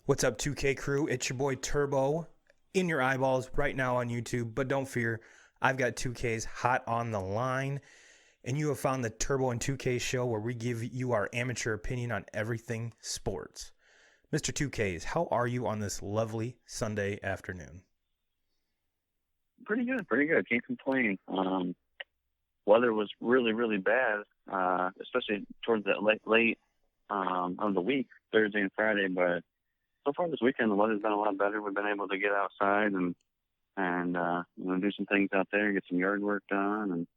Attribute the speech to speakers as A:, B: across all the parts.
A: What's up, 2K crew? It's your boy Turbo in your eyeballs right now on YouTube. But don't fear, I've got 2K's hot on the line. And you have found the Turbo and 2K show where we give you our amateur opinion on everything sports. Mr. 2Ks, how are you on this lovely Sunday afternoon?
B: Pretty good, pretty good. Can't complain. Weather was really bad, especially towards that late of the week, Thursday and Friday. But so far this weekend, the weather's been a lot better. We've been able to get outside and do some things out there, get some yard work done,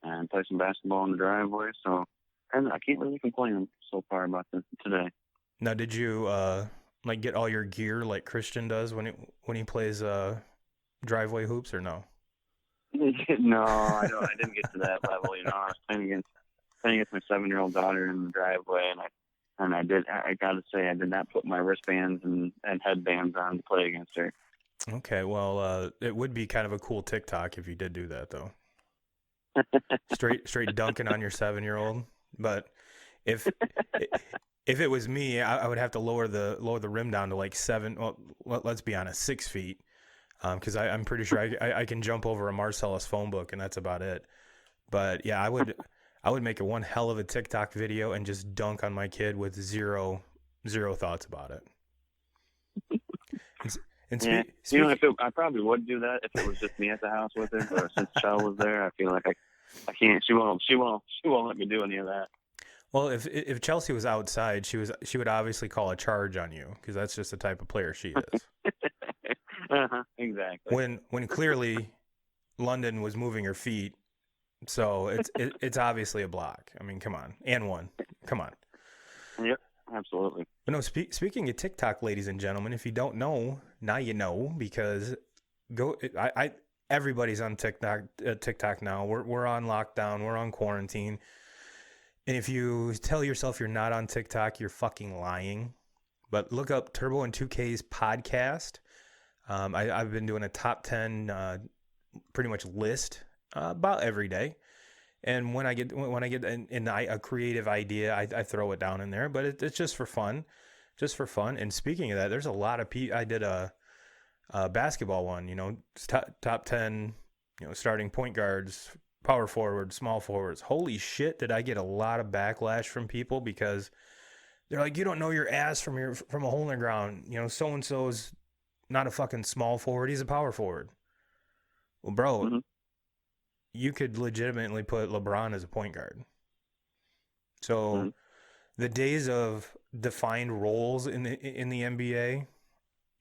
B: and play some basketball in the driveway. So, and I can't really complain so far about this today.
A: Now, did you get all your gear like Christian does when he plays driveway hoops, or no?
B: No, I didn't get to that level. I was playing against my 7-year-old daughter in the driveway, and I gotta say, I did not put my wristbands and headbands on to play against her.
A: Okay, well, it would be kind of a cool TikTok if you did do that, though. Straight dunking on your 7-year-old. But if it was me, I would have to lower the rim down to like 7. Well, let's be honest, 6 feet. Because I'm pretty sure I can jump over a Marcellus phone book, and that's about it. But yeah, I would make one hell of a TikTok video and just dunk on my kid with zero thoughts about it.
B: I probably would do that if it was just me at the house with her. But since Chell was there, I feel like I can't. She won't let me do any of that.
A: Well, if Chelsea was outside, she would obviously call a charge on you, because that's just the type of player she is.
B: Exactly.
A: When clearly London was moving her feet, so it's obviously a block. I mean, come on, and one, come on.
B: Yep, absolutely.
A: But no, speaking of TikTok, ladies and gentlemen, if you don't know, now you know, because everybody's on TikTok now. We're on lockdown. We're on quarantine. And if you tell yourself you're not on TikTok, you're fucking lying. But look up Turbo and 2K's podcast. I've been doing a top 10 pretty much list about every day. And when I get a creative idea, I throw it down in there. But it's just for fun. Just for fun. And speaking of that, there's a lot of people. I did a basketball one, top 10, starting point guards, power forwards, small forwards. Holy shit, did I get a lot of backlash from people, because they're like, you don't know your ass from a hole in the ground. So-and-so's not a fucking small forward, he's a power forward. Well, bro, you could legitimately put LeBron as a point guard. So the days of defined roles in the NBA,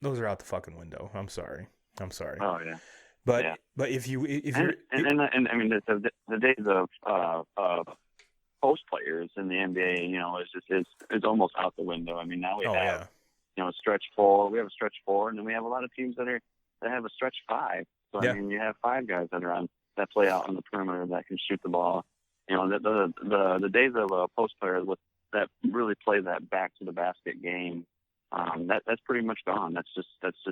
A: those are out the fucking window. I'm sorry.
B: Oh yeah.
A: But
B: yeah.
A: But if you're
B: I mean the days of post players in the NBA, is almost out the window. I mean, now we have a stretch 4. We have a stretch 4, and then we have a lot of teams that have a stretch 5. So I mean, you have 5 guys that play out on the perimeter that can shoot the ball. The days of a post player that really play that back to the basket game, that's pretty much gone. That's just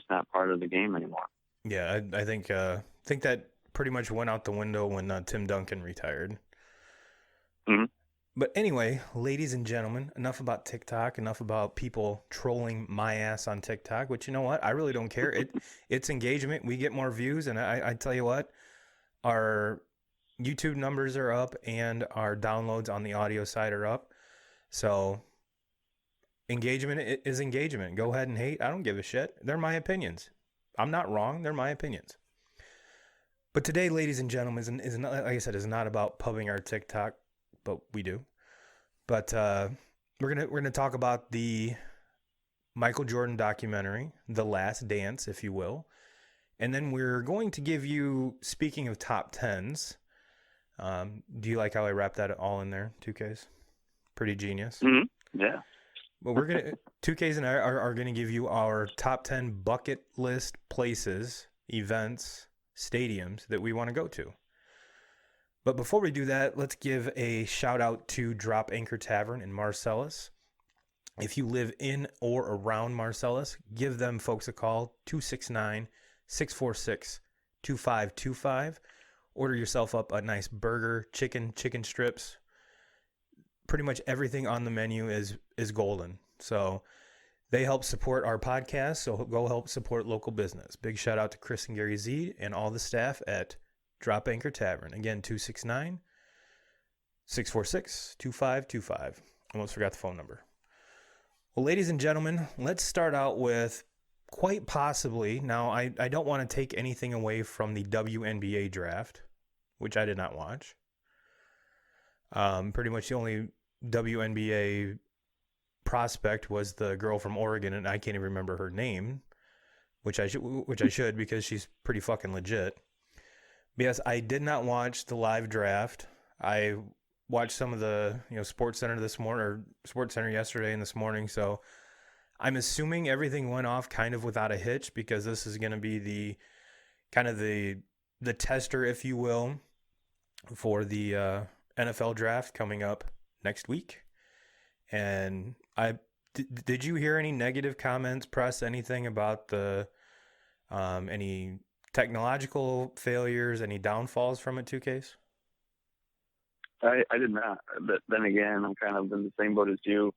B: not part of the game anymore.
A: Yeah, I think that pretty much went out the window when Tim Duncan retired.
B: Mm-hmm.
A: But anyway, ladies and gentlemen, enough about TikTok, enough about people trolling my ass on TikTok, which, you know what, I really don't care. It's engagement. We get more views, and I tell you what, our YouTube numbers are up and our downloads on the audio side are up. So engagement is engagement. Go ahead and hate. I don't give a shit. They're my opinions. I'm not wrong. They're my opinions. But today, ladies and gentlemen, is not, like I said, is not about pubbing our TikTok, but we do. But we're gonna talk about the Michael Jordan documentary, The Last Dance, if you will, and then we're going to give you, speaking of top 10s. Do you like how I wrapped that all in there? 2Ks, pretty genius.
B: Mm-hmm. Yeah.
A: Well, 2Ks and I are going to give you our top 10 bucket list places, events, stadiums that we want to go to. But before we do that, let's give a shout out to Drop Anchor Tavern in Marcellus. If you live in or around Marcellus, give them folks a call, 269-646-2525. Order yourself up a nice burger, chicken strips. Pretty much everything on the menu is golden. So They help support our podcast, so go help support local business. Big shout out to Chris and Gary Z and all the staff at Drop Anchor Tavern. Again, 269-646-2525. Almost forgot the phone number. Well, ladies and gentlemen, let's start out with quite possibly, now I don't want to take anything away from the WNBA draft, which I did not watch. Pretty much the only WNBA prospect was the girl from Oregon, and I can't even remember her name, which I should because she's pretty fucking legit. But yes, I did not watch the live draft. I watched some of the Sports Center this morning, or Sports Center yesterday and this morning. So I'm assuming everything went off kind of without a hitch, because this is going to be the kind of the tester, if you will, for the NFL draft coming up next week. And did you hear any negative comments, press, anything about the any technological failures, any downfalls from it, 2Ks?
B: I did not. But then again, I'm kind of in the same boat as you.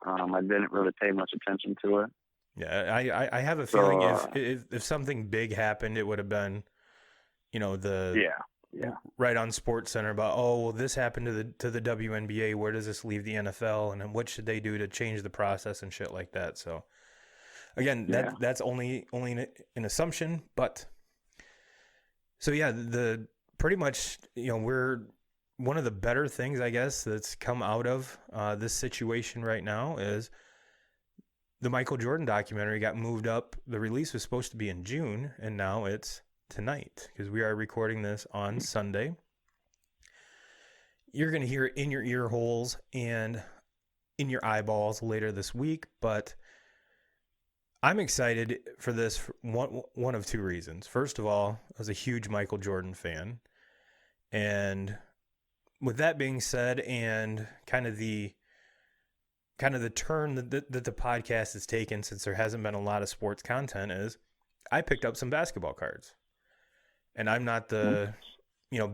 B: I didn't really pay much attention to it.
A: Yeah, I have a feeling if something big happened, it would have been, right on Sports Center about, oh, well, this happened to the WNBA. Where does this leave the NFL? And then what should they do to change the process and shit like that? So again, that's only an assumption, but so yeah, the pretty much, we're one of the better things, I guess, that's come out of this situation right now is the Michael Jordan documentary got moved up. The release was supposed to be in June, and now it's tonight, because we are recording this on Sunday. You're going to hear it in your ear holes and in your eyeballs later this week, but I'm excited for this for one of two reasons. First of all, I was a huge Michael Jordan fan, and with that being said, and kind of the turn that the podcast has taken since there hasn't been a lot of sports content is I picked up some basketball cards. And I'm not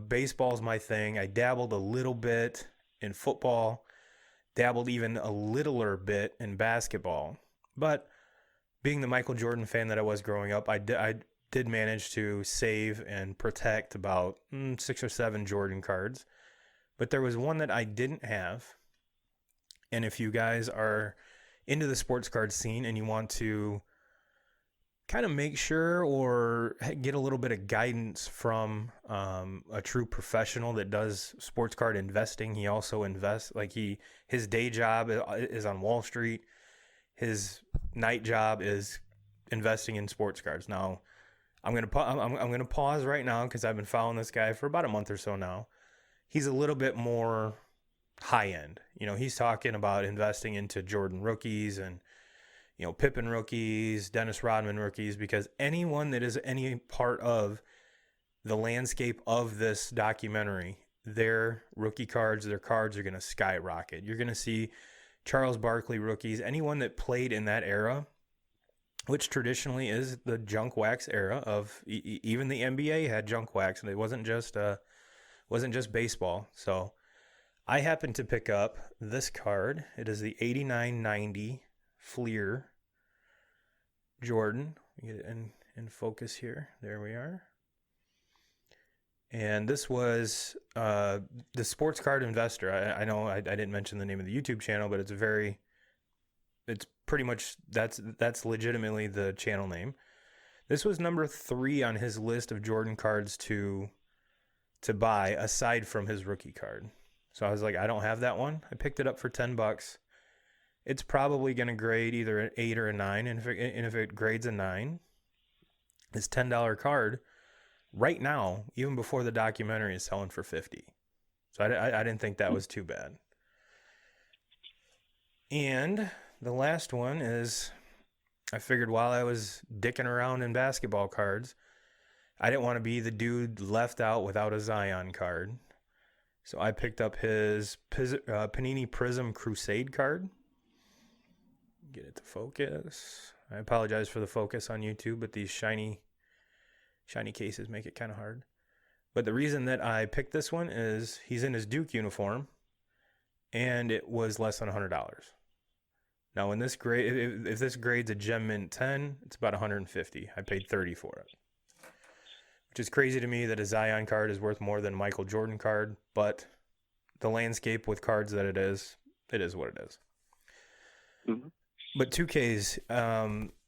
A: baseball's my thing. I dabbled a little bit in football, dabbled even a littler bit in basketball. But being the Michael Jordan fan that I was growing up, I did manage to save and protect about 6 or 7 Jordan cards. But there was one that I didn't have. And if you guys are into the sports card scene and you want to kind of make sure or get a little bit of guidance from a true professional that does sports card investing. He also invests, his day job is on Wall Street. His night job is investing in sports cards. Now, I'm gonna pause right now because I've been following this guy for about a month or so now. He's a little bit more high end. He's talking about investing into Jordan rookies and Pippen rookies, Dennis Rodman rookies, because anyone that is any part of the landscape of this documentary, their rookie cards, their cards are going to skyrocket. You're going to see Charles Barkley rookies, anyone that played in that era, which traditionally is the junk wax era of even the NBA had junk wax, and it wasn't just baseball. So I happened to pick up this card. It is the 89-90 Fleer Jordan. Get it in focus here. There we are. And this was the Sports Card Investor. I know I didn't mention the name of the YouTube channel, but it's pretty much that's legitimately the channel name. This was number 3 on his list of Jordan cards to buy aside from his rookie card. So I was like, I don't have that one. I picked it up for $10. It's probably going to grade either an 8 or a 9. And if it grades a 9, this $10 card right now, even before the documentary, is selling for $50. So I didn't think that was too bad. And the last one is, I figured while I was dicking around in basketball cards, I didn't want to be the dude left out without a Zion card. So I picked up his Panini Prism Crusade card. Get it to focus. I apologize for the focus on YouTube, but these shiny cases make it kind of hard. But the reason that I picked this one is he's in his Duke uniform, and it was less than $100. Now, in this grade, if this grade's a Gem Mint 10, it's about 150. I paid 30 for it, which is crazy to me that a Zion card is worth more than a Michael Jordan card. But the landscape with cards that it is what it is.
B: Mm-hmm.
A: But 2Ks,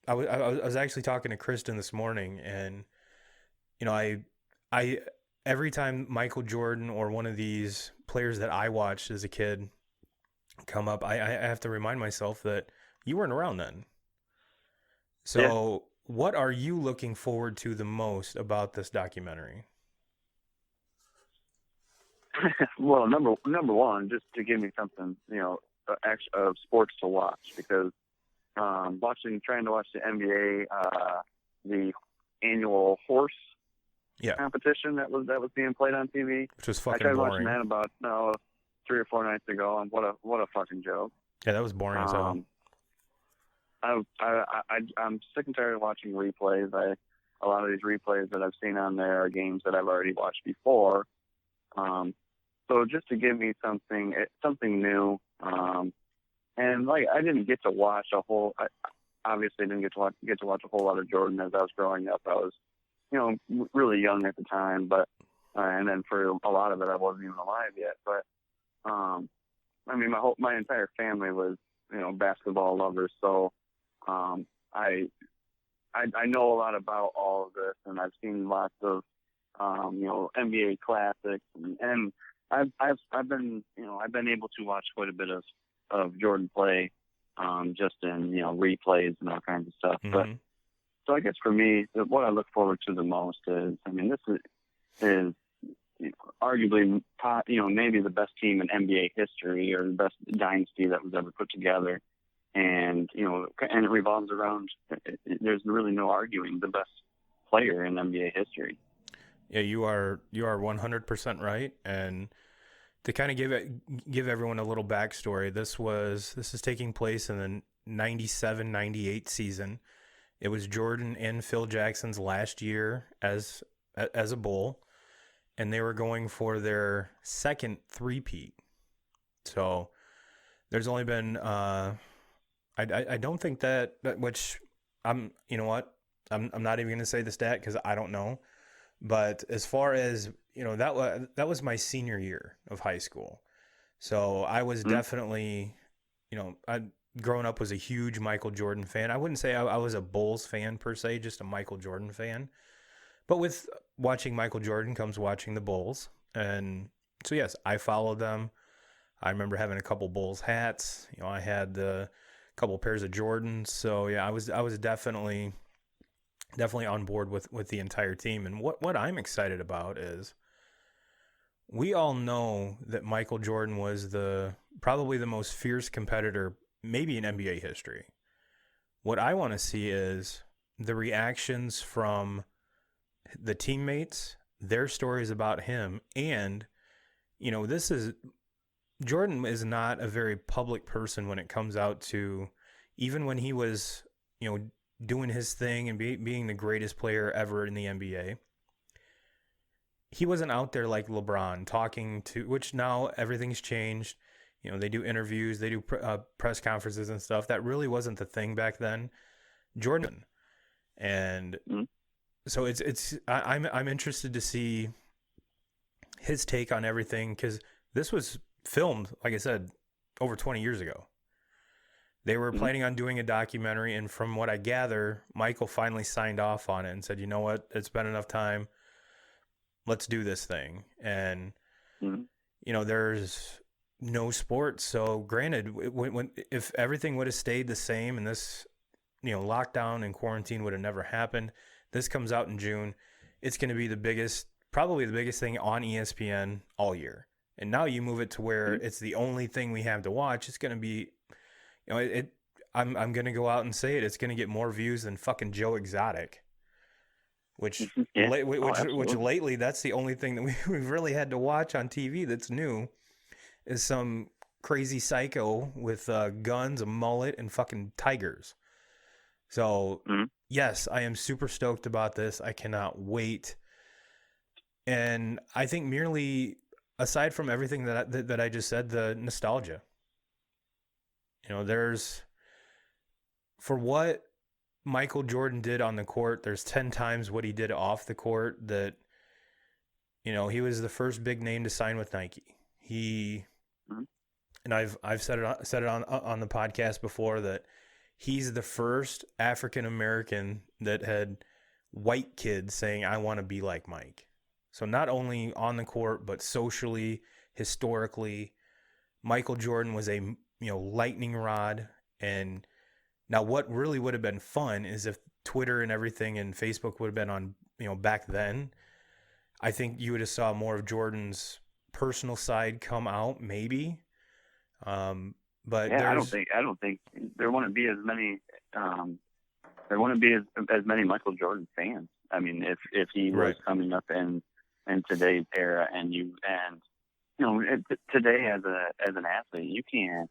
A: I was actually talking to Kristen this morning, and I every time Michael Jordan or one of these players that I watched as a kid come up, I have to remind myself that you weren't around then. So what are you looking forward to the most about this documentary?
B: Well, number one, just to give me something, of sports to watch, because trying to watch the NBA, the annual horse competition that was being played on TV,
A: which was fucking
B: boring. I tried
A: boring.
B: watching that about 3 or 4 nights ago, and what a fucking joke.
A: Yeah, that was boring as hell.
B: I'm sick and tired of watching replays. A lot of these replays that I've seen on there are games that I've already watched before. So just to give me something new, and like I didn't get to watch a whole. I obviously didn't get to watch a whole lot of Jordan as I was growing up. I was, really young at the time, but and then for a lot of it, I wasn't even alive yet. But I mean, my entire family was, basketball lovers, so I know a lot about all of this, and I've seen lots of NBA classics, and I've been able to watch quite a bit of Jordan play, just in replays and all kinds of stuff.
A: Mm-hmm.
B: But so I guess for me, what I look forward to the most is, this is arguably maybe the best team in NBA history, or the best dynasty that was ever put together, and it revolves around. There's really no arguing the best player in NBA history.
A: Yeah, you are 100% right. And to kind of give everyone a little backstory, this is taking place in the 97-98 season. It was Jordan and Phil Jackson's last year as a Bull, and they were going for their second three-peat. So there's only been I don't think that which I'm I'm not even going to say the stat because I don't know. But as far as, that was my senior year of high school. So I was definitely, growing up was a huge Michael Jordan fan. I wouldn't say I was a Bulls fan per se, just a Michael Jordan fan. But with watching Michael Jordan comes watching the Bulls. And so, yes, I followed them. I remember having a couple Bulls hats. I had the couple pairs of Jordans. So, yeah, I was definitely on board with the entire team. And what I'm excited about is we all know that Michael Jordan was probably the most fierce competitor maybe in NBA history. What I want to see is the reactions from the teammates, their stories about him, and Jordan is not a very public person when it comes out to, even when he was, doing his thing and being the greatest player ever in the NBA. He wasn't out there like LeBron talking to, which now everything's changed. They do interviews, they do press conferences and stuff. That really wasn't the thing back then. Jordan. And so I'm interested to see his take on everything, because this was filmed, like I said, over 20 years ago. They were planning on doing a documentary, and from what I gather, Michael finally signed off on it and said, "You know what? It's been enough time. Let's do this thing." And there's no sports, so granted, if everything would have stayed the same and this, lockdown and quarantine would have never happened, this comes out in June. It's going to be probably the biggest thing on ESPN all year. And now you move it to where it's the only thing we have to watch. It's going to be. I'm gonna go out and say it. It's gonna get more views than fucking Joe Exotic, which lately that's the only thing that we've really had to watch on TV that's new, is some crazy psycho with guns, a mullet, and fucking tigers. So yes, I am super stoked about this. I cannot wait. And I think merely aside from everything that I just said, the nostalgia. There's for what Michael Jordan did on the court, there's 10 times what he did off the court. That, he was the first big name to sign with Nike.
B: Mhm.
A: And I've said it on the podcast before, that he's the first African American that had white kids saying, I want to be like Mike. So not only on the court, but socially, historically, Michael Jordan was a lightning rod. And now what really would have been fun is if Twitter and everything and Facebook would have been on, back then. I think you would have saw more of Jordan's personal side come out, maybe. But
B: yeah, I don't think there wouldn't be as many. There wouldn't be as many Michael Jordan fans. I mean, if he was coming up in today's era, today as an athlete, you can't,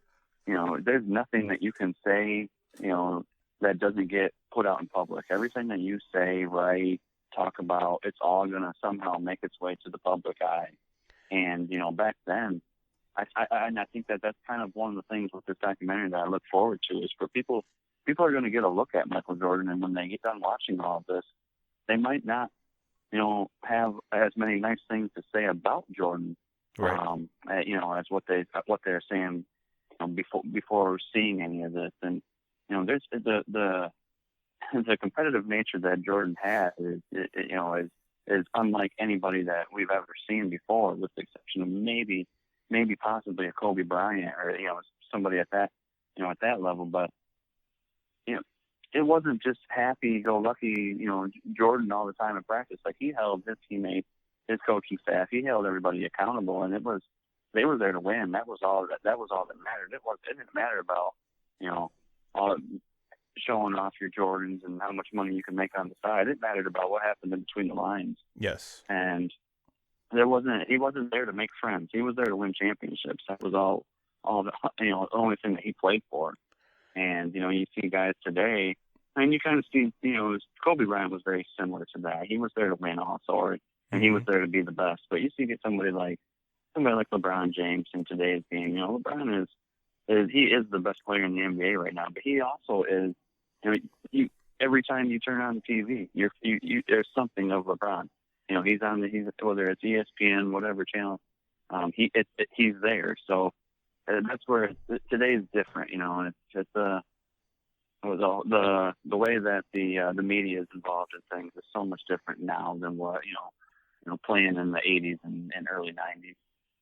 B: there's nothing that you can say, that doesn't get put out in public. Everything that you say, write, talk about, it's all gonna somehow make its way to the public eye. And back then, I think that's kind of one of the things with this documentary that I look forward to, is for people are going to get a look at Michael Jordan, and when they get done watching all of this, they might not, have as many nice things to say about Jordan, as what they're saying, before seeing any of this. And there's the competitive nature that Jordan has is unlike anybody that we've ever seen before, with the exception of maybe possibly a Kobe Bryant, or somebody at that at that level. But it wasn't just happy-go-lucky Jordan all the time in practice. Like, he held his teammates, his coaching staff, he held everybody accountable, and they were there to win. That was all that mattered. It didn't matter about all showing off your Jordans and how much money you can make on the side. It mattered about what happened in between the lines.
A: Yes.
B: And he wasn't there to make friends. He was there to win championships. That was all the only thing that he played for. And you see guys today, and you kind of see, Kobe Bryant was very similar to that. He was there to win also, and he was there to be the best. But you see somebody like LeBron James in today's game. LeBron is the best player in the NBA right now, but he also is. Every time you turn on the TV, there's something of LeBron. He's on whether it's ESPN, whatever channel, he's there. So that's where today is different. It's the way that the media is involved in things is so much different now than what playing in the 80s and early 90s.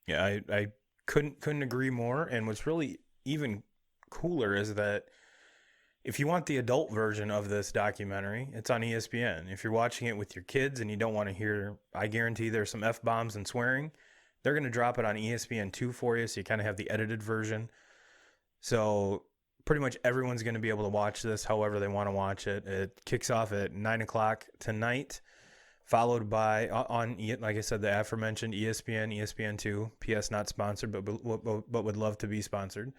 A: Yeah, I couldn't agree more. And what's really even cooler is that if you want the adult version of this documentary, it's on ESPN. If you're watching it with your kids and you don't want to hear, I guarantee there's some F-bombs and swearing, they're going to drop it on ESPN2 for you, so you kind of have the edited version. So pretty much everyone's going to be able to watch this however they want to watch it. It kicks off at 9 o'clock tonight, followed by, like I said, the aforementioned ESPN, ESPN2. PS not sponsored, but would love to be sponsored.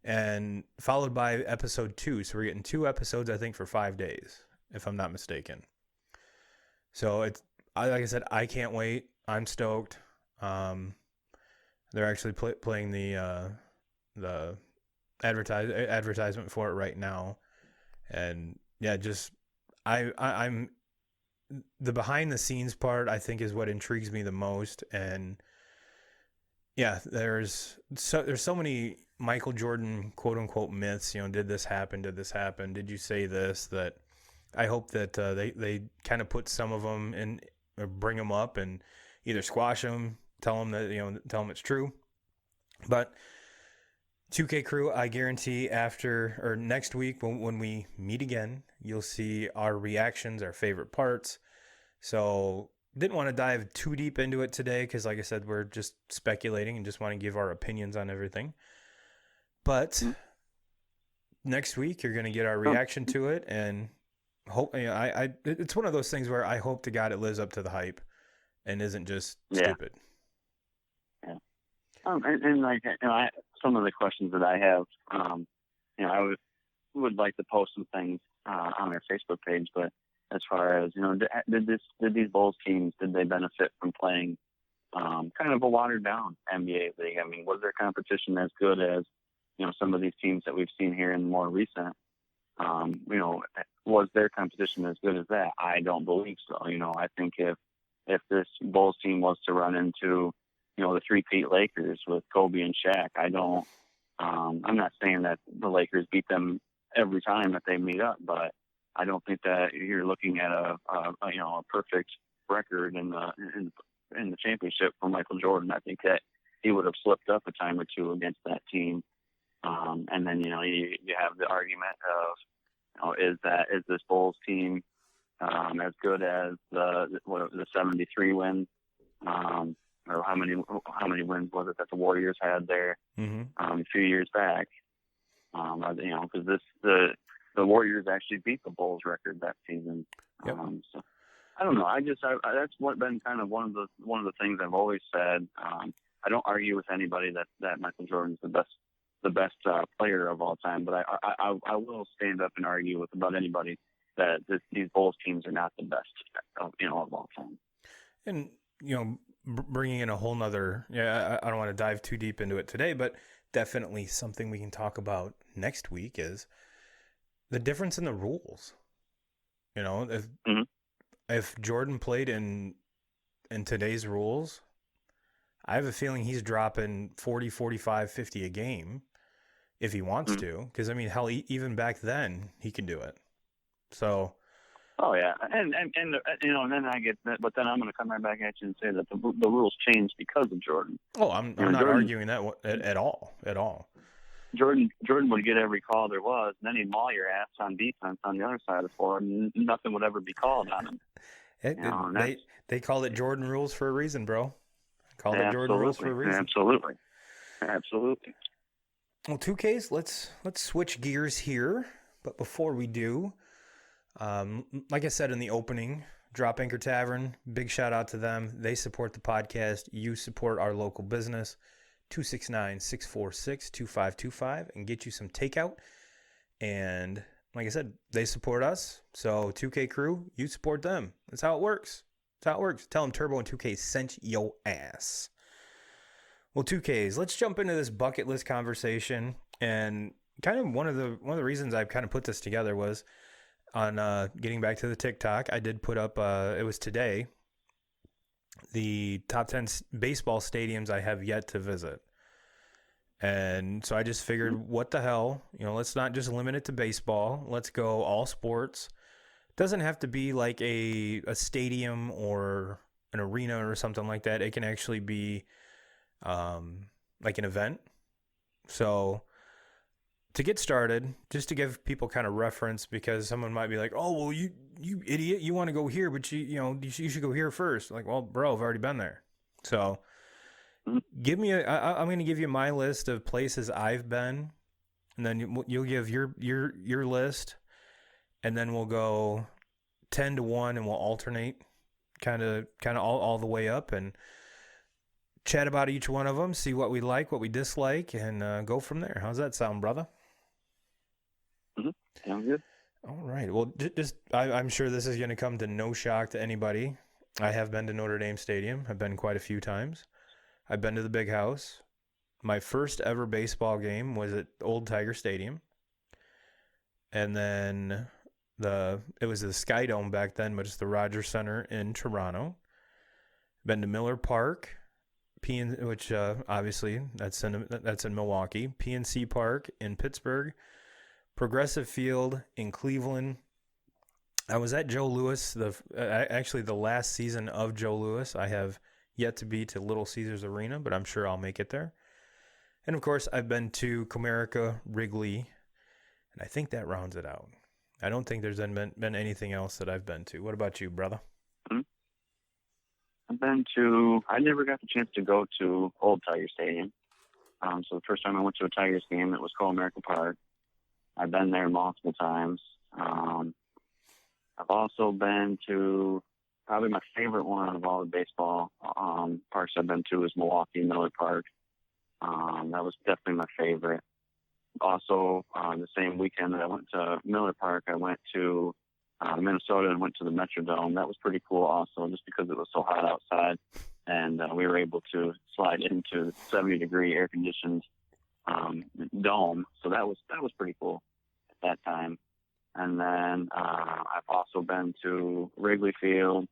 A: And followed by episode 2. So we're getting 2 episodes, I think, for 5 days, if I'm not mistaken. So like I said, I can't wait. I'm stoked. They're actually playing the advertisement for it right now. And yeah, I'm the behind the scenes part, I think, is what intrigues me the most. And yeah, there's so many Michael Jordan quote unquote myths. Did this happen? Did you say this? That I hope that they kind of put some of them in, or bring them up, and either squash them, tell them it's true. But 2K crew, I guarantee next week when we meet again, you'll see our reactions, our favorite parts. So didn't want to dive too deep into it today because, like I said, we're just speculating and just want to give our opinions on everything. But next week you're going to get our reaction to it, and hope it's one of those things where I hope to God it lives up to the hype and isn't just stupid.
B: Yeah. And like some of the questions that I have, I would like to post some things on our Facebook page, but as far as did these Bulls teams, did they benefit from playing kind of a watered down NBA league? I mean, was their competition as good as some of these teams that we've seen here in more recent was their competition as good as that? I don't believe so. I think if this Bulls team was to run into, the three-peat Lakers with Kobe and Shaq, I'm not saying that the Lakers beat them every time that they meet up, but I don't think that you're looking at a perfect record in the championship for Michael Jordan. I think that he would have slipped up a time or two against that team. And then, you have the argument of, is this Bulls team as good as the 73 wins, or how many wins was it that the Warriors had there a few years back? Because the Warriors actually beat the Bulls record that season.
A: Yep.
B: So I don't know. That's been kind of one of the things I've always said. I don't argue with anybody that Michael Jordan's the best player of all time, but I will stand up and argue with about anybody that these Bulls teams are not the best of all time.
A: And bringing in a whole nother, I don't want to dive too deep into it today, but definitely something we can talk about next week is the difference in the rules. If Jordan played in today's rules, I have a feeling he's dropping 40, 45, 50 a game if he wants to. Because, hell, even back then, he could do it. So.
B: Oh, yeah. And then I get that. But then I'm going to come right back at you and say that the rules changed because of Jordan.
A: Oh, I'm not arguing that at all. At all.
B: Jordan would get every call there was, and then he'd maul your ass on defense on the other side of the floor, and nothing would ever be called on him.
A: They called it Jordan rules for a reason, bro. Called it Jordan rules for a reason.
B: Absolutely.
A: Well, 2Ks, let's switch gears here. But before we do, like I said in the opening, Drop Anchor Tavern, big shout out to them. They support the podcast. You support our local business. 269-646-2525 and get you some takeout. And like I said, they support us. So 2K crew, you support them. That's how it works. Tell them Turbo and 2K sent yo ass. Well, 2Ks, let's jump into this bucket list conversation. And kind of one of the reasons I kind of put this together was on getting back to the TikTok. I did put up, it was today, the top 10 baseball stadiums I have yet to visit. And so I just figured, what the hell? Let's not just limit it to baseball. Let's go all sports. It doesn't have to be like a stadium or an arena or something like that. It can actually be like an event. So to get started, just to give people kind of reference, because someone might be like, oh, well, you idiot, you want to go here, but you should go here first. Like, well, bro, I've already been there. So I'm going to give you my list of places I've been, and then you'll give your list, and then we'll go 10 to 1 and we'll alternate kind of all the way up and chat about each one of them, see what we like, what we dislike, and go from there. How's that sound, brother?
B: Sounds good.
A: All right. Well, I'm sure this is going to come to no shock to anybody. I have been to Notre Dame Stadium. I've been quite a few times. I've been to the Big House. My first ever baseball game was at Old Tiger Stadium. And then it was the Sky Dome back then, but it's the Rogers Center in Toronto. Been to Miller Park, which obviously that's in Milwaukee. PNC Park in Pittsburgh. Progressive Field in Cleveland. I was at Joe Louis, actually the last season of Joe Louis. I have yet to be to Little Caesars Arena, but I'm sure I'll make it there. And of course, I've been to Comerica, Wrigley, and I think that rounds it out. I don't think there's been anything else that I've been to. What about you, brother?
B: I never got the chance to go to Old Tiger Stadium. So the first time I went to a Tigers game, it was Comerica Park. I've been there multiple times. I've also been to, probably my favorite one out of all the baseball parks I've been to is Milwaukee Miller Park. That was definitely my favorite. Also, the same weekend that I went to Miller Park, I went to Minnesota and went to the Metrodome. That was pretty cool also, just because it was so hot outside. And we were able to slide into 70-degree air-conditioned dome. So that was pretty cool at that time. And then I've also been to Wrigley Field.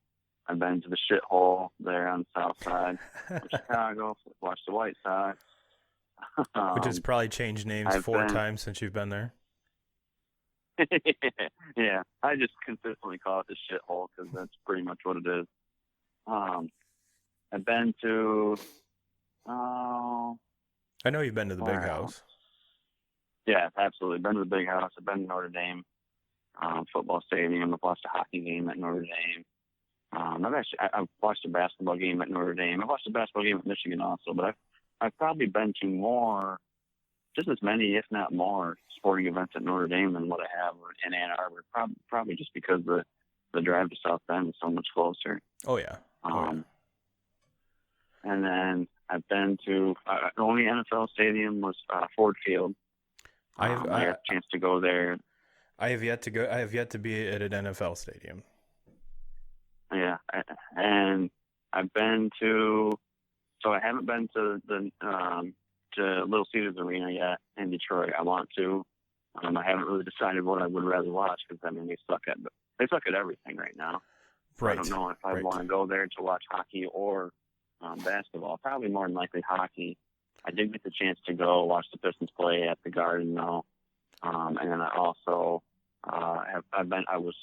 B: I've been to the shithole there on the south side of Chicago. Watched the White Sox.
A: Which has probably changed names four times since you've been there.
B: Yeah, I just consistently call it the shithole because that's pretty much what it is. I've been to.
A: I know you've been to the Big House.
B: Yeah, absolutely. Been to the Big House. I've been to Notre Dame football stadium. I've watched a hockey game at Notre Dame. I've watched a basketball game at Notre Dame. I've watched a basketball game at Michigan also, but I've probably been to more, just as many, if not more, sporting events at Notre Dame than what I have in Ann Arbor. Probably just because the drive to South Bend is so much closer.
A: Oh yeah.
B: And then I've been to the only NFL stadium was Ford Field. I had a chance to go there.
A: I have yet to go. I have yet to be at an NFL stadium.
B: Yeah, and I've been to. So I haven't been to the to Little Caesars Arena yet in Detroit. I want to. I haven't really decided what I would rather watch because I mean they suck at everything right now.
A: Right.
B: I don't know if I want to go there to watch hockey or basketball. Probably more than likely hockey. I did get the chance to go watch the Pistons play at the Garden though, and then I also I was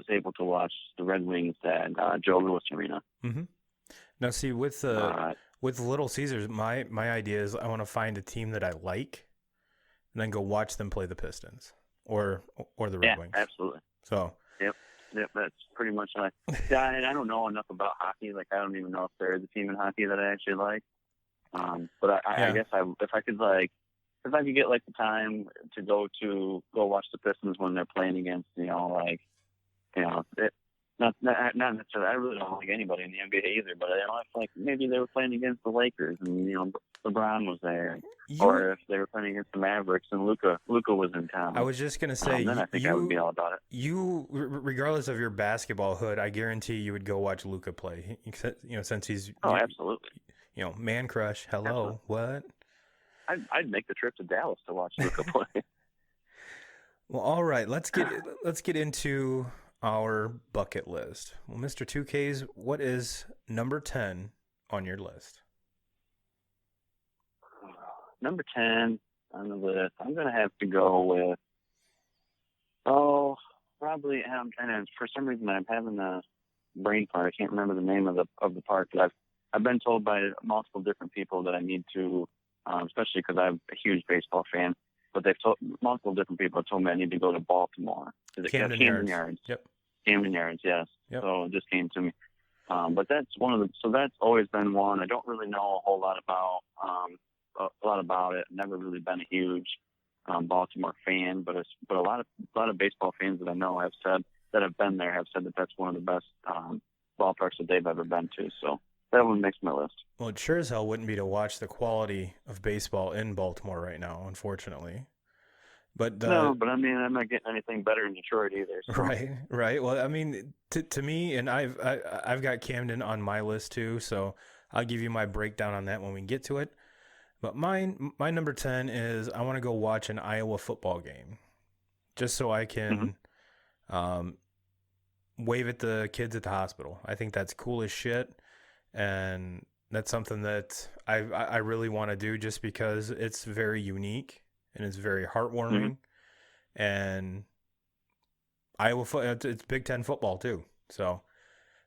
B: able to watch the Red Wings at Joe Louis Arena.
A: Mm-hmm. Now, see, with Little Caesars, my idea is I want to find a team that I like, and then go watch them play the Pistons or the Red Wings.
B: Yeah, absolutely.
A: So.
B: Yep, that's pretty much like. Yeah, and I don't know enough about hockey. Like, I don't even know if there is a team in hockey that I actually like. But I guess if I could get like the time to go watch the Pistons when they're playing against, not necessarily. I really don't like anybody in the NBA either. But I feel like maybe they were playing against the Lakers and LeBron was there, or if they were playing against the Mavericks and Luka was in town.
A: I was just gonna say,
B: then I think I would be all about it.
A: You, regardless of your basketball hood, I guarantee you would go watch Luka play. Since he's
B: absolutely.
A: Man crush. Hello,
B: absolutely. What? I'd make the trip to Dallas to watch Luka play.
A: Well, all right. Let's get into our bucket list. Well, Mr. 2Ks, what is number 10 on your list?
B: Number 10 on the list, I'm going to have to go with, probably, and for some reason I'm having a brain fart. I can't remember the name of the park, but I've been told by multiple different people that I need to, especially because I'm a huge baseball fan, but multiple different people have told me I need to go to Baltimore.
A: Camden Yards. Yep.
B: Camden Yards, yes.
A: Yep.
B: So it just came to me. But that's that's always been one. I don't really know a whole lot about it. Never really been a huge Baltimore fan, but a lot of baseball fans that I know have said that have been there have said that that's one of the best ballparks that they've ever been to. So that one makes my list.
A: Well, it sure as hell wouldn't be to watch the quality of baseball in Baltimore right now, unfortunately. But
B: no, but I mean, I'm not getting anything better in Detroit either. So.
A: Right. Well, I mean, to me, and I've got Camden on my list too, so I'll give you my breakdown on that when we get to it. But my number 10 is I want to go watch an Iowa football game, just so I can wave at the kids at the hospital. I think that's cool as shit, and that's something that I really want to do just because it's very unique. And it's very heartwarming, and Iowa it's Big Ten football too. So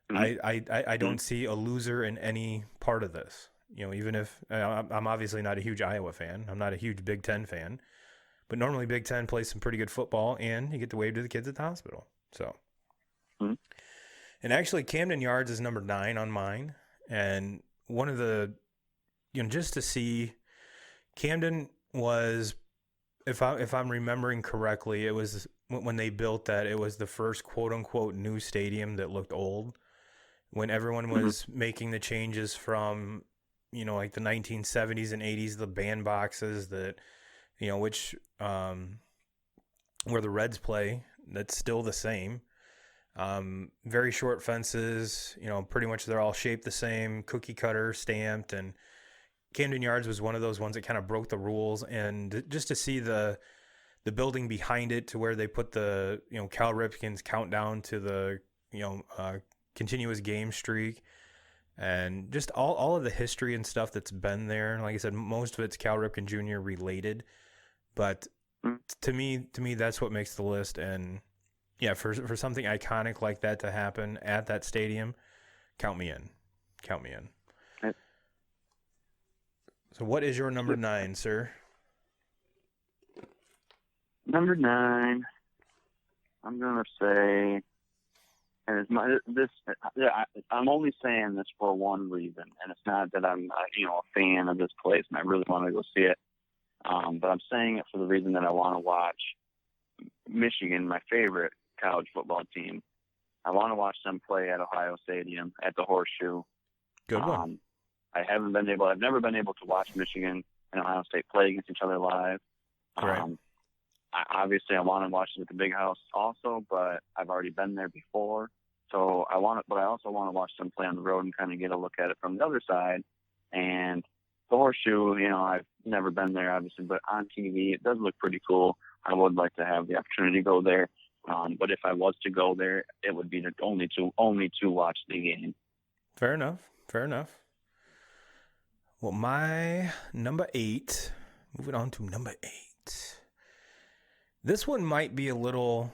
A: I don't see a loser in any part of this. Even if I'm obviously not a huge Iowa fan, I'm not a huge Big Ten fan, but normally Big Ten plays some pretty good football, and you get to wave to the kids at the hospital. So, and actually Camden Yards is number 9 on mine, and one of the just to see Camden was. If I'm remembering correctly, it was when they built that, it was the first quote unquote new stadium that looked old. When everyone was making the changes from, like the 1970s and 80s, the bandboxes that, which where the Reds play, that's still the same. Very short fences, pretty much they're all shaped the same, cookie cutter, stamped, and Camden Yards was one of those ones that kind of broke the rules, and just to see the the building behind it to where they put the, Cal Ripken's countdown to the, continuous game streak, and just all of the history and stuff that's been there. Like I said, most of it's Cal Ripken Jr. related, but to me, that's what makes the list. And yeah, for something iconic like that to happen at that stadium, count me in.
B: Right.
A: So what is your number 9, sir?
B: Number 9, I'm gonna say, and I'm only saying this for one reason, and it's not that I'm a fan of this place and I really want to go see it, but I'm saying it for the reason that I want to watch Michigan, my favorite college football team. I want to watch them play at Ohio Stadium at the Horseshoe.
A: Good one.
B: I've never been able to watch Michigan and Ohio State play against each other live.
A: Right.
B: Obviously, I want to watch it at the Big House also, but I've already been there before. So I also want to watch them play on the road and kind of get a look at it from the other side. And the Horseshoe, I've never been there, obviously, but on TV, it does look pretty cool. I would like to have the opportunity to go there. But if I was to go there, it would be only to watch the game.
A: Fair enough. Well, my number 8, moving on to number 8. This one might be a little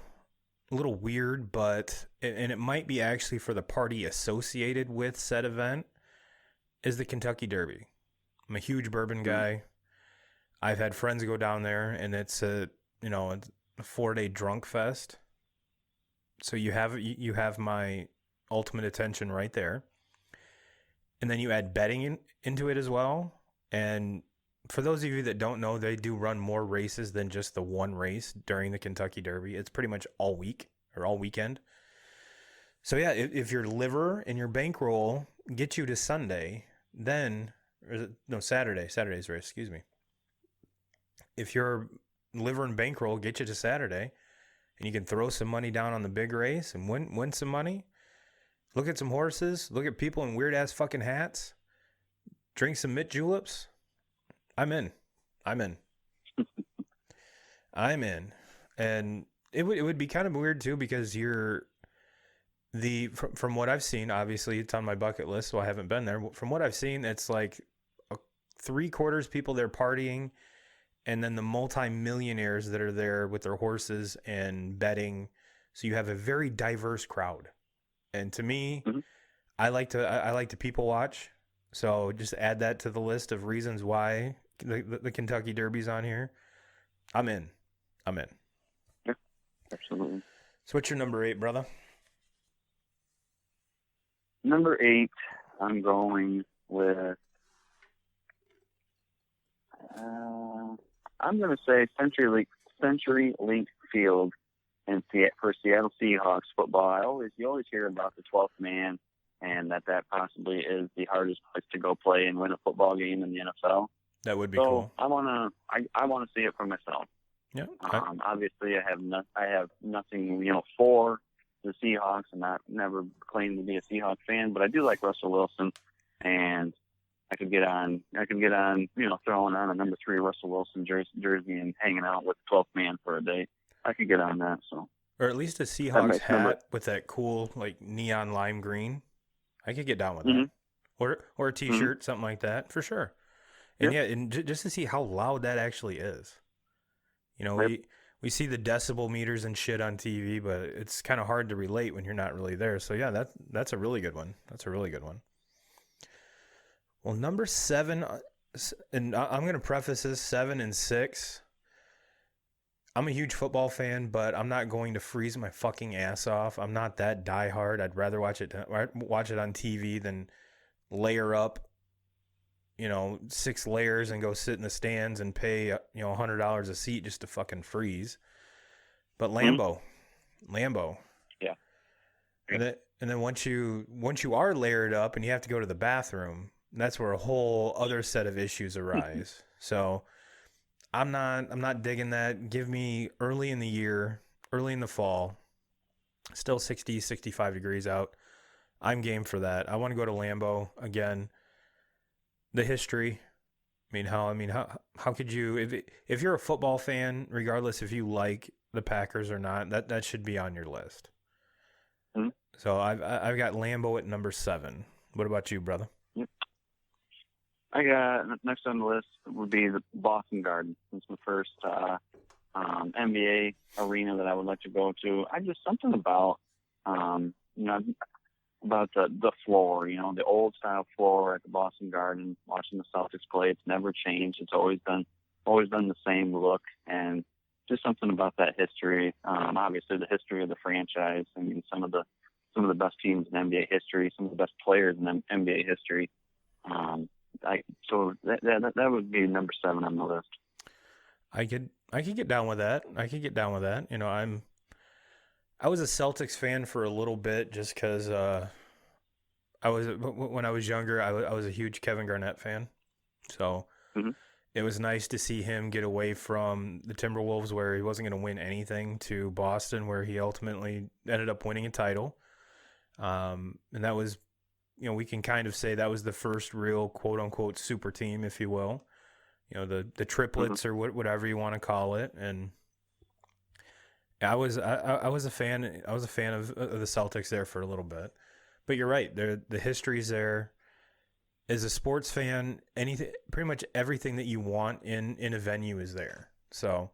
A: weird, but it might be actually for the party associated with said event, is the Kentucky Derby. I'm a huge bourbon guy. I've had friends go down there, and it's a 4-day drunk fest. So you have my ultimate attention right there. And then you add betting into it as well. And for those of you that don't know, they do run more races than just the one race during the Kentucky Derby. It's pretty much all week or all weekend. So yeah, if your liver and your bankroll get you to Sunday, Saturday's race, excuse me. If your liver and bankroll get you to Saturday, and you can throw some money down on the big race and win some money, look at some horses, look at people in weird ass fucking hats, drink some mint juleps, I'm in. And it would be kind of weird too, because from what I've seen, obviously it's on my bucket list, so I haven't been there. From what I've seen, it's like 3/4 people there partying, and then the multi-millionaires that are there with their horses and betting. So you have a very diverse crowd. And to me, I like to people watch. So just add that to the list of reasons why the Kentucky Derby's on here. I'm in.
B: Yeah, absolutely.
A: So what's your number 8, brother?
B: Number 8, I'm going with, I'm going to say CenturyLink Field for Seattle Seahawks football. You always hear about the 12th man, and that possibly is the hardest place to go play and win a football game in the NFL.
A: That would be cool.
B: I want to see it for myself.
A: Yeah.
B: Obviously, I have nothing for the Seahawks, and never claimed to be a Seahawks fan, but I do like Russell Wilson, and I could get on throwing on a number 3 Russell Wilson jersey and hanging out with the 12th man for a day. I could get on that. So, or
A: at least a Seahawks hat with that cool like neon lime green. I could get down with that. Or a T-shirt, something like that for sure. And and just to see how loud that actually is. We see the decibel meters and shit on TV, but it's kind of hard to relate when you're not really there. So yeah, that's a really good one. Well, number 7, and I'm going to preface this, 7 and 6. I'm a huge football fan, but I'm not going to freeze my fucking ass off. I'm not that diehard. I'd rather watch it on TV than layer up, 6 layers and go sit in the stands and pay, $100 a seat just to fucking freeze. But Lambeau.
B: Yeah.
A: And then once you are layered up and you have to go to the bathroom, that's where a whole other set of issues arise. So I'm not digging that. Give me early in the year, early in the fall, still 60, 65 degrees out. I'm game for that. I want to go to Lambeau again. The history, How could you, if you're a football fan, regardless if you like the Packers or not, that should be on your list.
B: Mm-hmm.
A: So I've got Lambeau at number 7. What about you, brother?
B: Yep. I got next on the list would be the Boston Garden. It's my first NBA arena that I would like to go to. I just something about about the floor, the old style floor at the Boston Garden. Watching the Celtics play, it's never changed. It's always been the same look, and just something about that history. Obviously, the history of the franchise. I mean, some of the best teams in NBA history, some of the best players in NBA history. So that would be number 7 on the list.
A: I could get down with that. I was a Celtics fan for a little bit just because when I was younger, I was a huge Kevin Garnett fan. So It was nice to see him get away from the Timberwolves, where he wasn't going to win anything, to Boston, where he ultimately ended up winning a title. And that was, we can kind of say that was the first real quote unquote super team, if you will. The triplets or whatever you want to call it. And I was a fan. I was a fan of the Celtics there for a little bit. But you're right. The history's there. As a sports fan, pretty much everything that you want in a venue is there. So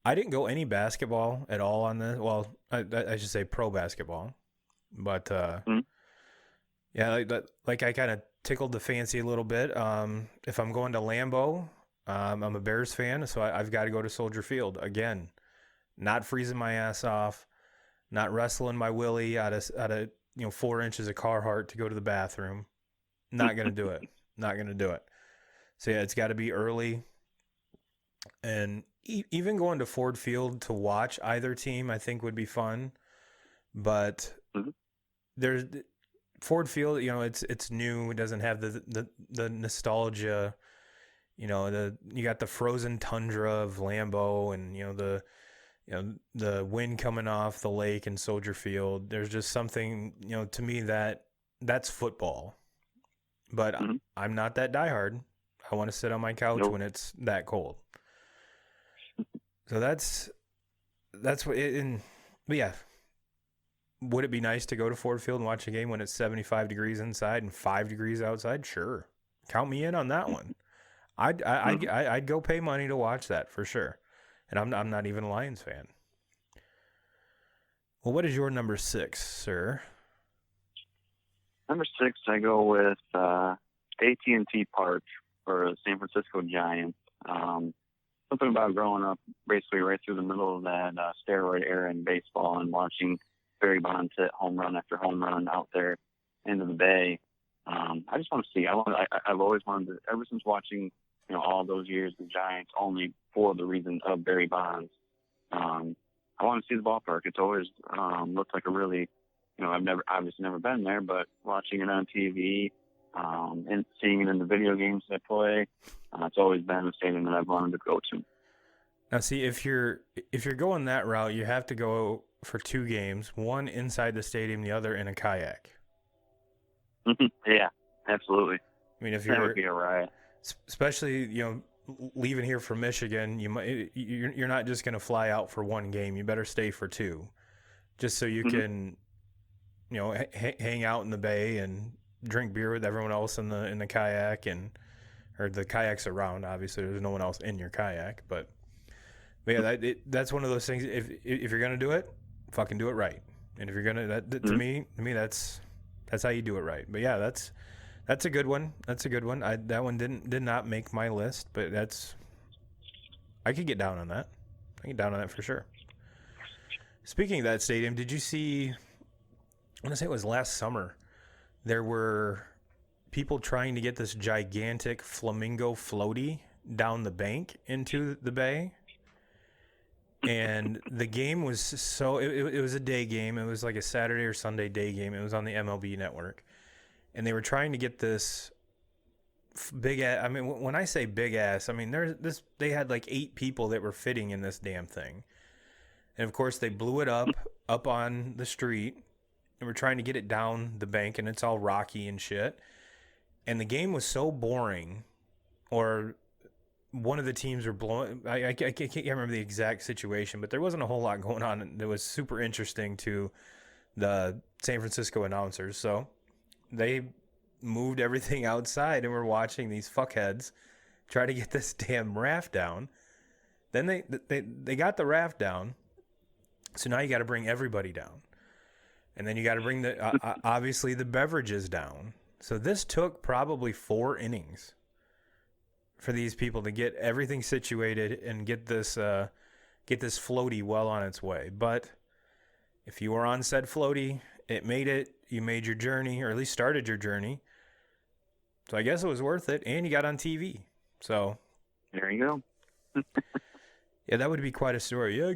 A: I didn't go any basketball at all on this. Well, I should say pro basketball. But yeah, like I kind of tickled the fancy a little bit. If I'm going to Lambeau, I'm a Bears fan, so I've got to go to Soldier Field again. Not freezing my ass off, not wrestling my willy out of 4 inches of Carhartt to go to the bathroom. Not gonna do it. Not gonna do it. So yeah, it's got to be early. And even going to Ford Field to watch either team, I think would be fun. But there's Ford Field, it's new. It doesn't have the nostalgia. You got the frozen tundra of Lambeau, and the wind coming off the lake in Soldier Field. There's just something, to me that's football. But I'm not that diehard. I want to sit on my couch when it's that cold. So that's what. But yeah, would it be nice to go to Ford Field and watch a game when it's 75 degrees inside and 5 degrees outside? Sure, count me in on that one. I'd go pay money to watch that for sure. And I'm not even a Lions fan. Well, what is your number 6, sir?
B: Number 6, I go with AT&T Park for the San Francisco Giants. Something about growing up basically right through the middle of that steroid era in baseball and watching Barry Bonds hit home run after home run out there into the Bay. I just want to see. I've always wanted to, ever since watching all those years the Giants, only for the reason of Barry Bonds. I want to see the ballpark. It's always looked like a really, I've obviously never been there, but watching it on TV and seeing it in the video games that I play, it's always been a stadium that I've wanted to go to.
A: Now, see, if you're going that route, you have to go for 2 games, one inside the stadium, the other in a kayak.
B: Yeah, absolutely.
A: I mean,
B: that would be a riot.
A: Especially, leaving here from Michigan, you're not just going to fly out for 1 game. You better stay for 2, just so you can, hang out in the bay and drink beer with everyone else in the kayak, or the kayak's around. Obviously, there's no one else in your kayak, but yeah, that's one of those things. If you're gonna do it, fucking do it right. And if you're gonna, to me, that's how you do it right. But yeah, that's a good one. That's a good one. That one did not make my list, but I could get down on that. I can get down on that for sure. Speaking of that stadium, did you see? I want to say it was last summer. There were people trying to get this gigantic flamingo floaty down the bank into the bay. And the game was it was a day game. It was like a Saturday or Sunday day game. It was on the MLB network. And they were trying to get this big ass. I mean, when I say big ass, I mean, they had like 8 people that were fitting in this damn thing. And of course they blew it up on the street, and we're trying to get it down the bank, and it's all rocky and shit. And the game was so boring or one of the teams were blowing. I can't remember the exact situation, but there wasn't a whole lot going on that was super interesting to the San Francisco announcers. So they moved everything outside, and we're watching these fuckheads try to get this damn raft down. Then they got the raft down, so now you got to bring everybody down, and then you got to bring the obviously the beverages down. So this took probably 4 innings for these people to get everything situated and get this floaty well on its way. But if you were on said floaty, it made it. You made your journey, or at least started your journey. So I guess it was worth it, and you got on TV. So
B: there you go.
A: Yeah, that would be quite a story. Yeah,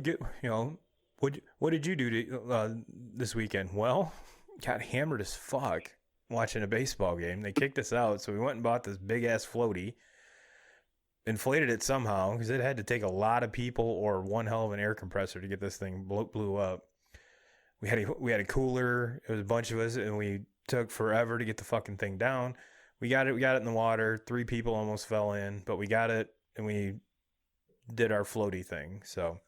A: what did you do this weekend? Well, got hammered as fuck watching a baseball game. They kicked us out, so we went and bought this big ass floaty. Inflated it somehow because it had to take a lot of people or one hell of an air compressor to get this thing blew up. We had a cooler. It was a bunch of us, and we took forever to get the fucking thing down. We got it in the water. 3 people almost fell in, but we got it, and we did our floaty thing. So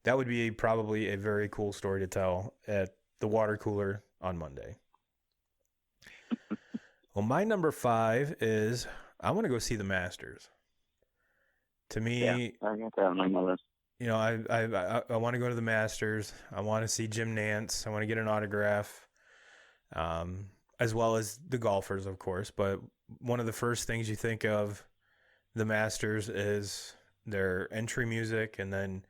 A: that would be probably a very cool story to tell at the water cooler on Monday. Well, my number 5 is I want to go see the Masters. To me,
B: yeah, I got that on my list.
A: You know, I want to go to the Masters. I want to see Jim Nantz. I want to get an autograph, as well as the golfers, of course. But one of the first things you think of the Masters is their entry music and then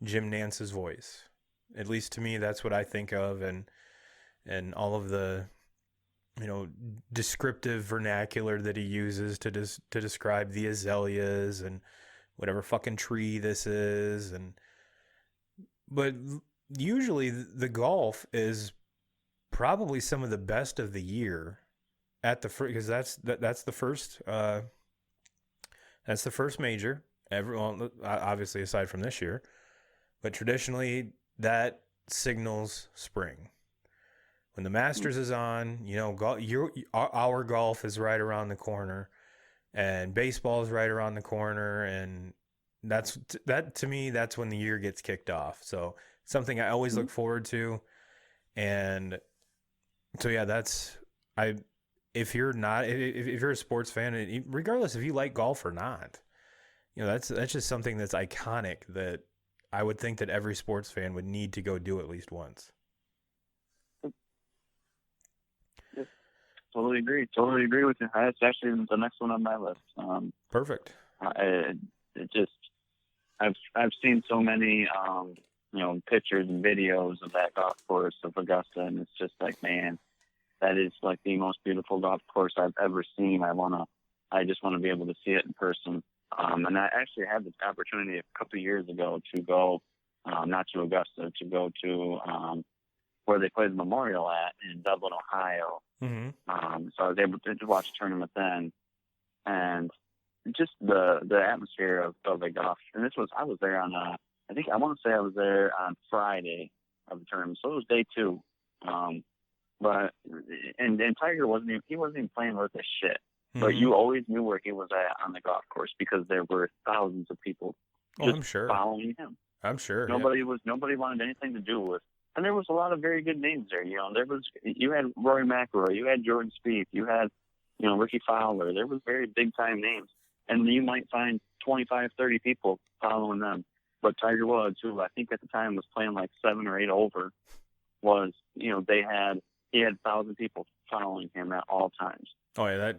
A: Jim Nantz's voice. At least to me, that's what I think of, and all of the, descriptive vernacular that he uses to describe the azaleas and whatever fucking tree this is. But usually the golf is probably some of the best of the year at the first, because that's the first major. Everyone, obviously aside from this year, but traditionally that signals spring. When the Masters is on, our golf is right around the corner, and baseball is right around the corner, and that to me, that's when the year gets kicked off. So something I always look forward to, and so yeah, if you're a sports fan, and regardless if you like golf or not, that's just something that's iconic that I would think that every sports fan would need to go do at least once.
B: Totally agree with you. That's actually the next one on my list.
A: Perfect.
B: I've seen so many pictures and videos of that golf course of Augusta, and it's just like, man, that is like the most beautiful golf course I've ever seen. I just want to be able to see it in person. And I actually had the opportunity a couple of years ago to go, not to Augusta, to go to where they played the Memorial at in Dublin, Ohio.
A: Mm-hmm.
B: So I was able to watch the tournament then, and just the atmosphere of the golf. And I was there on I want to say I was there on Friday of the tournament, so it was day 2. But Tiger wasn't even playing worth a shit.
A: Mm-hmm.
B: But you always knew where he was at on the golf course because there were thousands of people
A: I'm sure
B: following him.
A: I'm sure
B: Nobody wanted anything to do with. And there was a lot of very good names there. You had Rory McIlroy, you had Jordan Spieth, you had, Ricky Fowler. There was very big time names, and you might find 25, 30 people following them. But Tiger Woods, who I think at the time was playing like 7 or 8 over, was, he had 1,000 people following him at all times.
A: Oh yeah,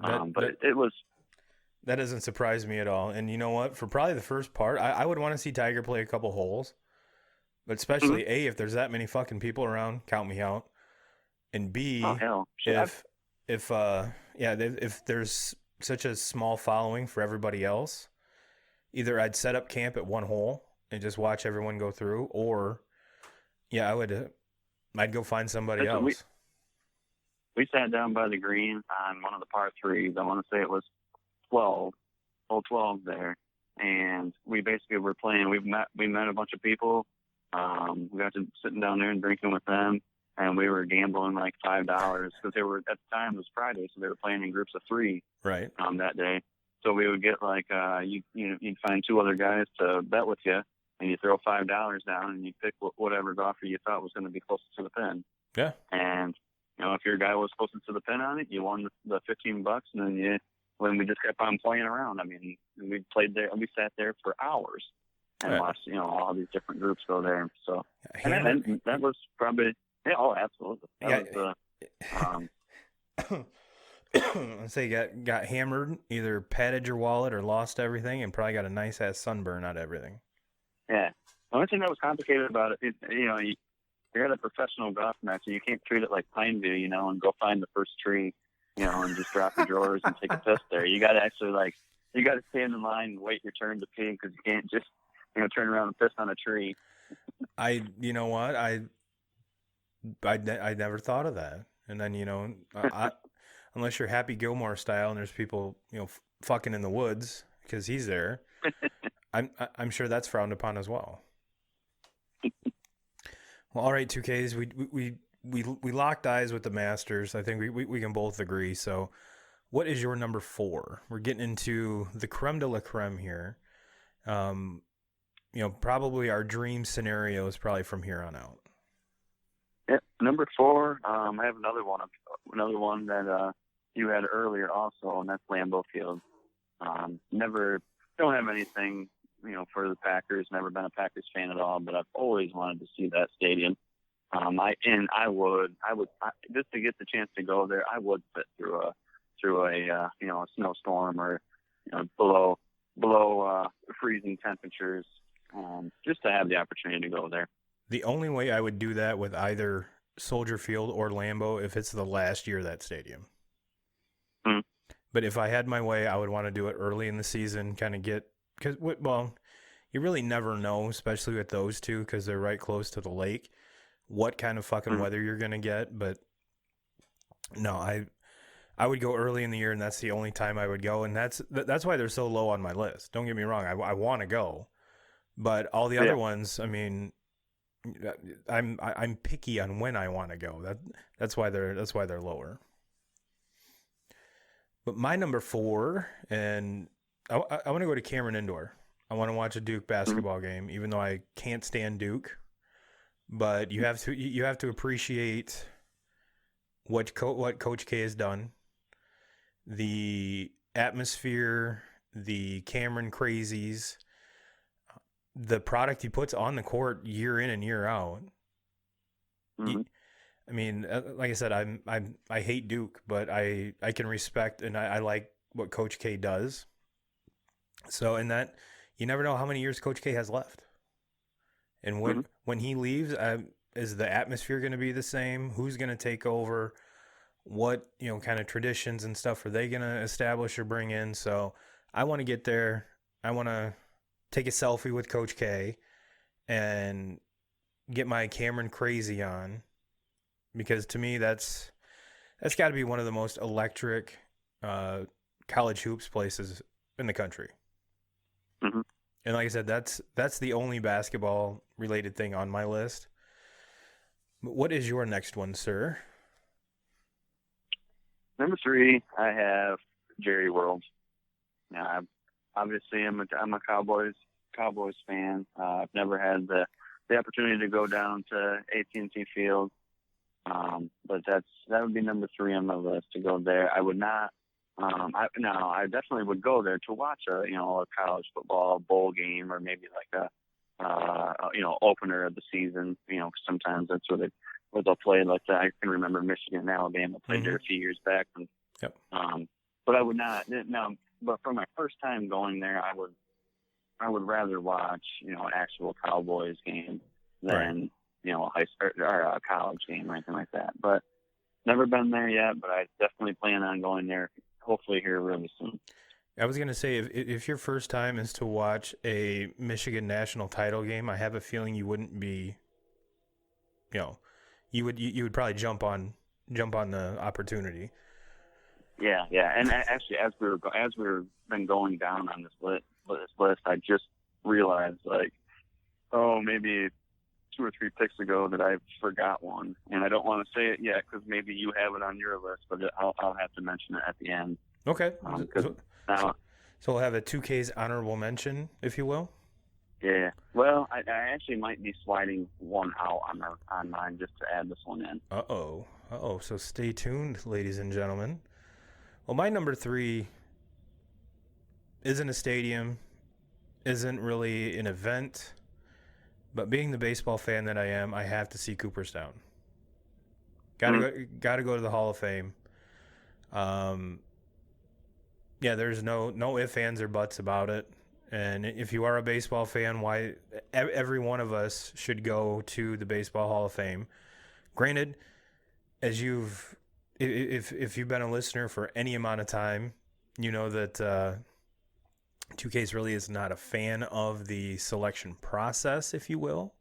A: that doesn't surprise me at all. And you know what? For probably the first part, I would want to see Tiger play a couple holes. But especially A, if there's that many fucking people around, count me out. And B, if there's such a small following for everybody else, either I'd set up camp at one hole and just watch everyone go through, or I'd go find somebody else.
B: We sat down by the green on one of the par 3s. I want to say it was 12, hole 12 there, and we basically were playing. We met a bunch of people. We got to sitting down there and drinking with them, and we were gambling like $5 because they were, at the time it was Friday, so they were playing in groups of 3
A: right
B: that day. So we would get like you'd find 2 other guys to bet with you, and you throw $5 down, and you pick whatever golfer you thought was going to be closest to the pin.
A: Yeah.
B: And if your guy was closest to the pin on it, you won the $15, and then when we just kept on playing around. I mean, we played there, we sat there for hours and watched all these different groups go there. So and that was probably absolutely. That was
A: Let's say you got hammered, either padded your wallet or lost everything, and probably got a nice ass sunburn out of everything.
B: Yeah. The only thing that was complicated about it, you're at a professional golf match, and you can't treat it like Pineview, and go find the first tree, and just drop your drawers and take a piss there. You got to actually you got to stand in line and wait your turn to pee, because you can't just turn around and piss on a tree.
A: You know what? I never thought of that. And then unless you're Happy Gilmore style and there's people fucking in the woods because he's there, I'm sure that's frowned upon as well. Well, all right, 2Ks, we locked eyes with the Masters. I think we can both agree. So, what is your number 4? We're getting into the creme de la creme here. Probably our dream scenario is probably from here on out.
B: Yep, number 4. I have another one that you had earlier also, and that's Lambeau Field. Don't have anything for the Packers. Never been a Packers fan at all, but I've always wanted to see that stadium. I would just to get the chance to go there, I would sit through a snowstorm or below freezing temperatures, just to have the opportunity to go there.
A: The only way I would do that with either Soldier Field or Lambeau if it's the last year of that stadium.
B: Mm.
A: But if I had my way, I would want to do it early in the season, kind of because you really never know, especially with those two, because they're right close to the lake, what kind of fucking weather you're going to get. But no, I would go early in the year, and that's the only time I would go. And that's why they're so low on my list. Don't get me wrong. I want to go, but all the other ones, I mean, I'm picky on when I want to go. That's why they're lower. But my number 4, and I want to go to Cameron Indoor. I want to watch a Duke basketball game, even though I can't stand Duke. But you have to appreciate what Coach K has done, the atmosphere, the Cameron crazies, the product he puts on the court year in and year out.
B: Mm-hmm.
A: I mean, like I said, I hate Duke, but I can respect and I like what Coach K does. So in that, you never know how many years Coach K has left. And when he leaves, is the atmosphere going to be the same? Who's going to take over? What kind of traditions and stuff are they going to establish or bring in? So I want to get there. I want to take a selfie with Coach K and get my Cameron crazy on, because to me that's got to be one of the most electric college hoops places in the country.
B: Mm-hmm.
A: And like I said, that's the only basketball related thing on my list. But what is your next one, sir?
B: Number 3, I have Jerry World. Now, obviously, I'm a Cowboys fan. I've never had the opportunity to go down to AT&T Field, but that would be number 3 on my list, to go there. I would not. I definitely would go there to watch a college football bowl game, or maybe like a opener of the season. Sometimes that's where they'll play. Like I can remember Michigan and Alabama played there a few years back. And,
A: yep.
B: But I would not. No, but for my first time going there, I would rather watch an actual Cowboys game than a high school or a college game or anything like that. But never been there yet. But I definitely plan on going there. Hopefully here really soon.
A: I was going to say, if your first time is to watch a Michigan national title game, I have a feeling you wouldn't be, you would probably jump on the opportunity.
B: Yeah, and actually, as we've been going down on this list, I just realized maybe 2 or 3 picks ago that I forgot one, and I don't want to say it yet because maybe you have it on your list, but I'll have to mention it at the end.
A: Okay. So we'll have a 2K's honorable mention, if you will.
B: Yeah. Well, I actually might be sliding one out on mine just to add this one in.
A: Uh-oh. So stay tuned, ladies and gentlemen. Well, my number 3 isn't a stadium, isn't really an event, but being the baseball fan that I am, I have to see Cooperstown. Gotta go to the Hall of Fame. Yeah, there's no ifs, ands, or buts about it. And if you are a baseball fan, why every one of us should go to the Baseball Hall of Fame. Granted, as if you've been a listener for any amount of time, you know that 2K's really is not a fan of the selection process, if you will.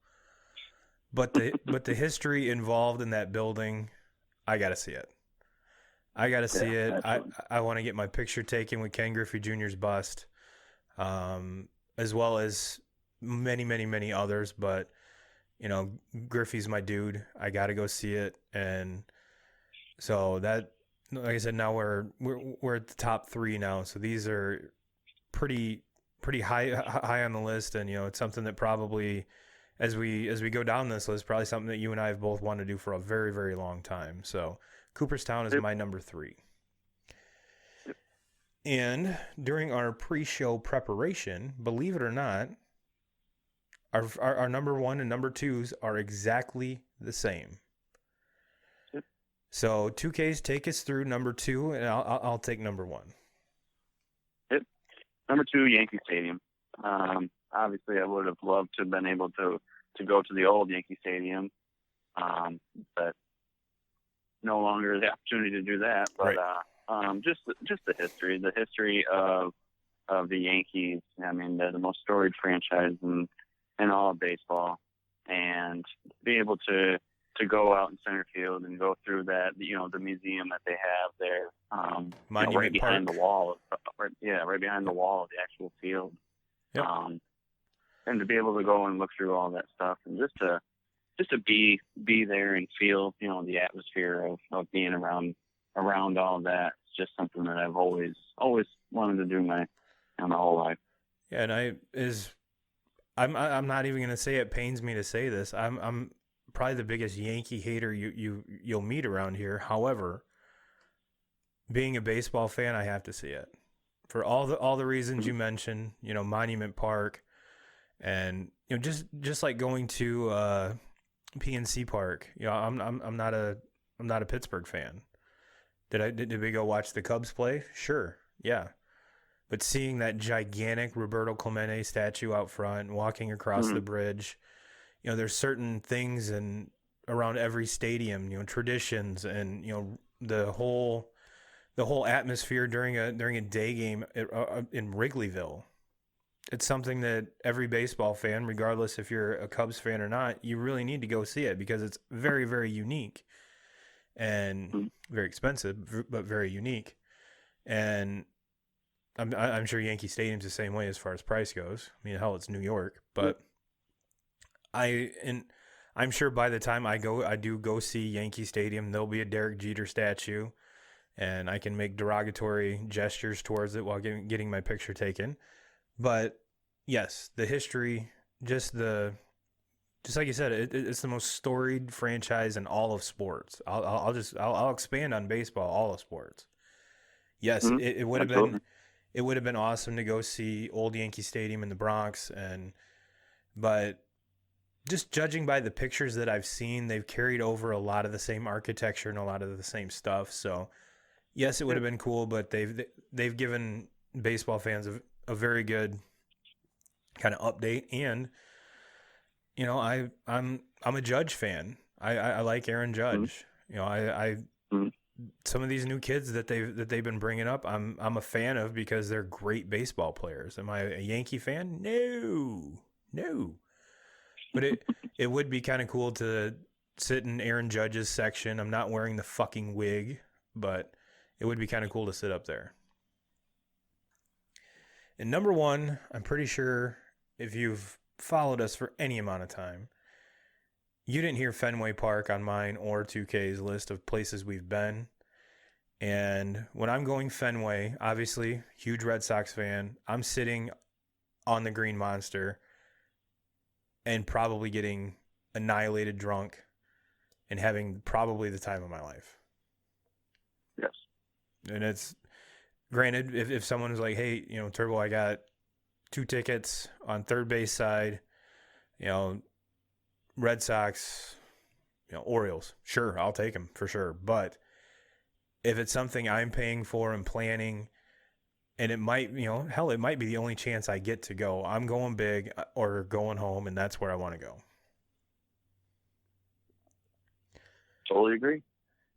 A: But the history involved in that building, I gotta see it. I gotta see it. I want to get my picture taken with Ken Griffey Jr.'s bust, as well as many others. But you know, Griffey's my dude. I gotta go see it, and so that, like I said, now we're at the top 3 now. So these are pretty high on the list, and you know, it's something that probably, as we go down this list, probably something that you and I have both wanted to do for a very long time. So Cooperstown is my number 3. And during our pre-show preparation, believe it or not, our number 1 and number 2s are exactly the same. So 2Ks, take us through number 2, and I'll take number 1.
B: Yep. Number 2, Yankee Stadium. Obviously, I would have loved to have been able to go to the old Yankee Stadium, but no longer the opportunity to do that. But right. Just the history of the Yankees. I mean, they're the most storied franchise in all of baseball, and be able to go out in center field and go through that, you know, the museum that they have there, right behind the wall. Right behind the wall of the actual field.
A: Yep.
B: And to be able to go and look through all that stuff, and just to be there and feel, you know, the atmosphere of being around all of that. It's just something that I've always wanted to do my whole life.
A: Yeah, and I'm not even going to say it pains me to say this. I'm probably the biggest Yankee hater you'll meet around here. However, being a baseball fan, I have to see it for all the reasons you mentioned. You know, Monument Park, and you know, just like going to PNC Park. You know, I'm not a Pittsburgh fan. Did we go watch the Cubs play? Sure, yeah. But seeing that gigantic Roberto Clemente statue out front, walking across the bridge, you know, there's certain things around every stadium, you know, traditions, and you know, the whole atmosphere during a day game in Wrigleyville. It's something that every baseball fan, regardless if you're a Cubs fan or not, you really need to go see it, because it's very unique and very expensive, but very unique. And I'm sure Yankee Stadium's the same way as far as price goes. I mean, hell, it's New York, but I'm sure by the time I do go see Yankee Stadium, there'll be a Derek Jeter statue, and I can make derogatory gestures towards it while getting my picture taken. But yes, the history, just like you said, it's the most storied franchise in all of sports. I'll expand on baseball, all of sports. Yes, it would have been awesome to go see old Yankee Stadium in the Bronx, but just judging by the pictures that I've seen, they've carried over a lot of the same architecture and a lot of the same stuff. So yes, it would have been cool, but they've given baseball fans a very good kind of update. And you know, I'm a Judge fan. I like Aaron Judge. You know, I some of these new kids that they've been bringing up, I'm a fan of, because they're great baseball players. Am I a Yankee fan? No. But it would be kind of cool to sit in Aaron Judge's section. I'm not wearing the fucking wig, but it would be kind of cool to sit up there. And number 1, I'm pretty sure if you've followed us for any amount of time, you didn't hear Fenway Park on mine or 2K's list of places we've been. And when I'm going Fenway, obviously, huge Red Sox fan, I'm sitting on the Green Monster and probably getting annihilated drunk and having probably the time of my life.
B: Yes.
A: And it's granted, if someone's like, hey, Turbo, I got 2 tickets on third base side, Red Sox, Orioles, sure, I'll take them for sure. But if it's something I'm paying for and planning, and it might, hell, it might be the only chance I get to go, I'm going big or going home, and that's where I want to go.
B: Totally agree.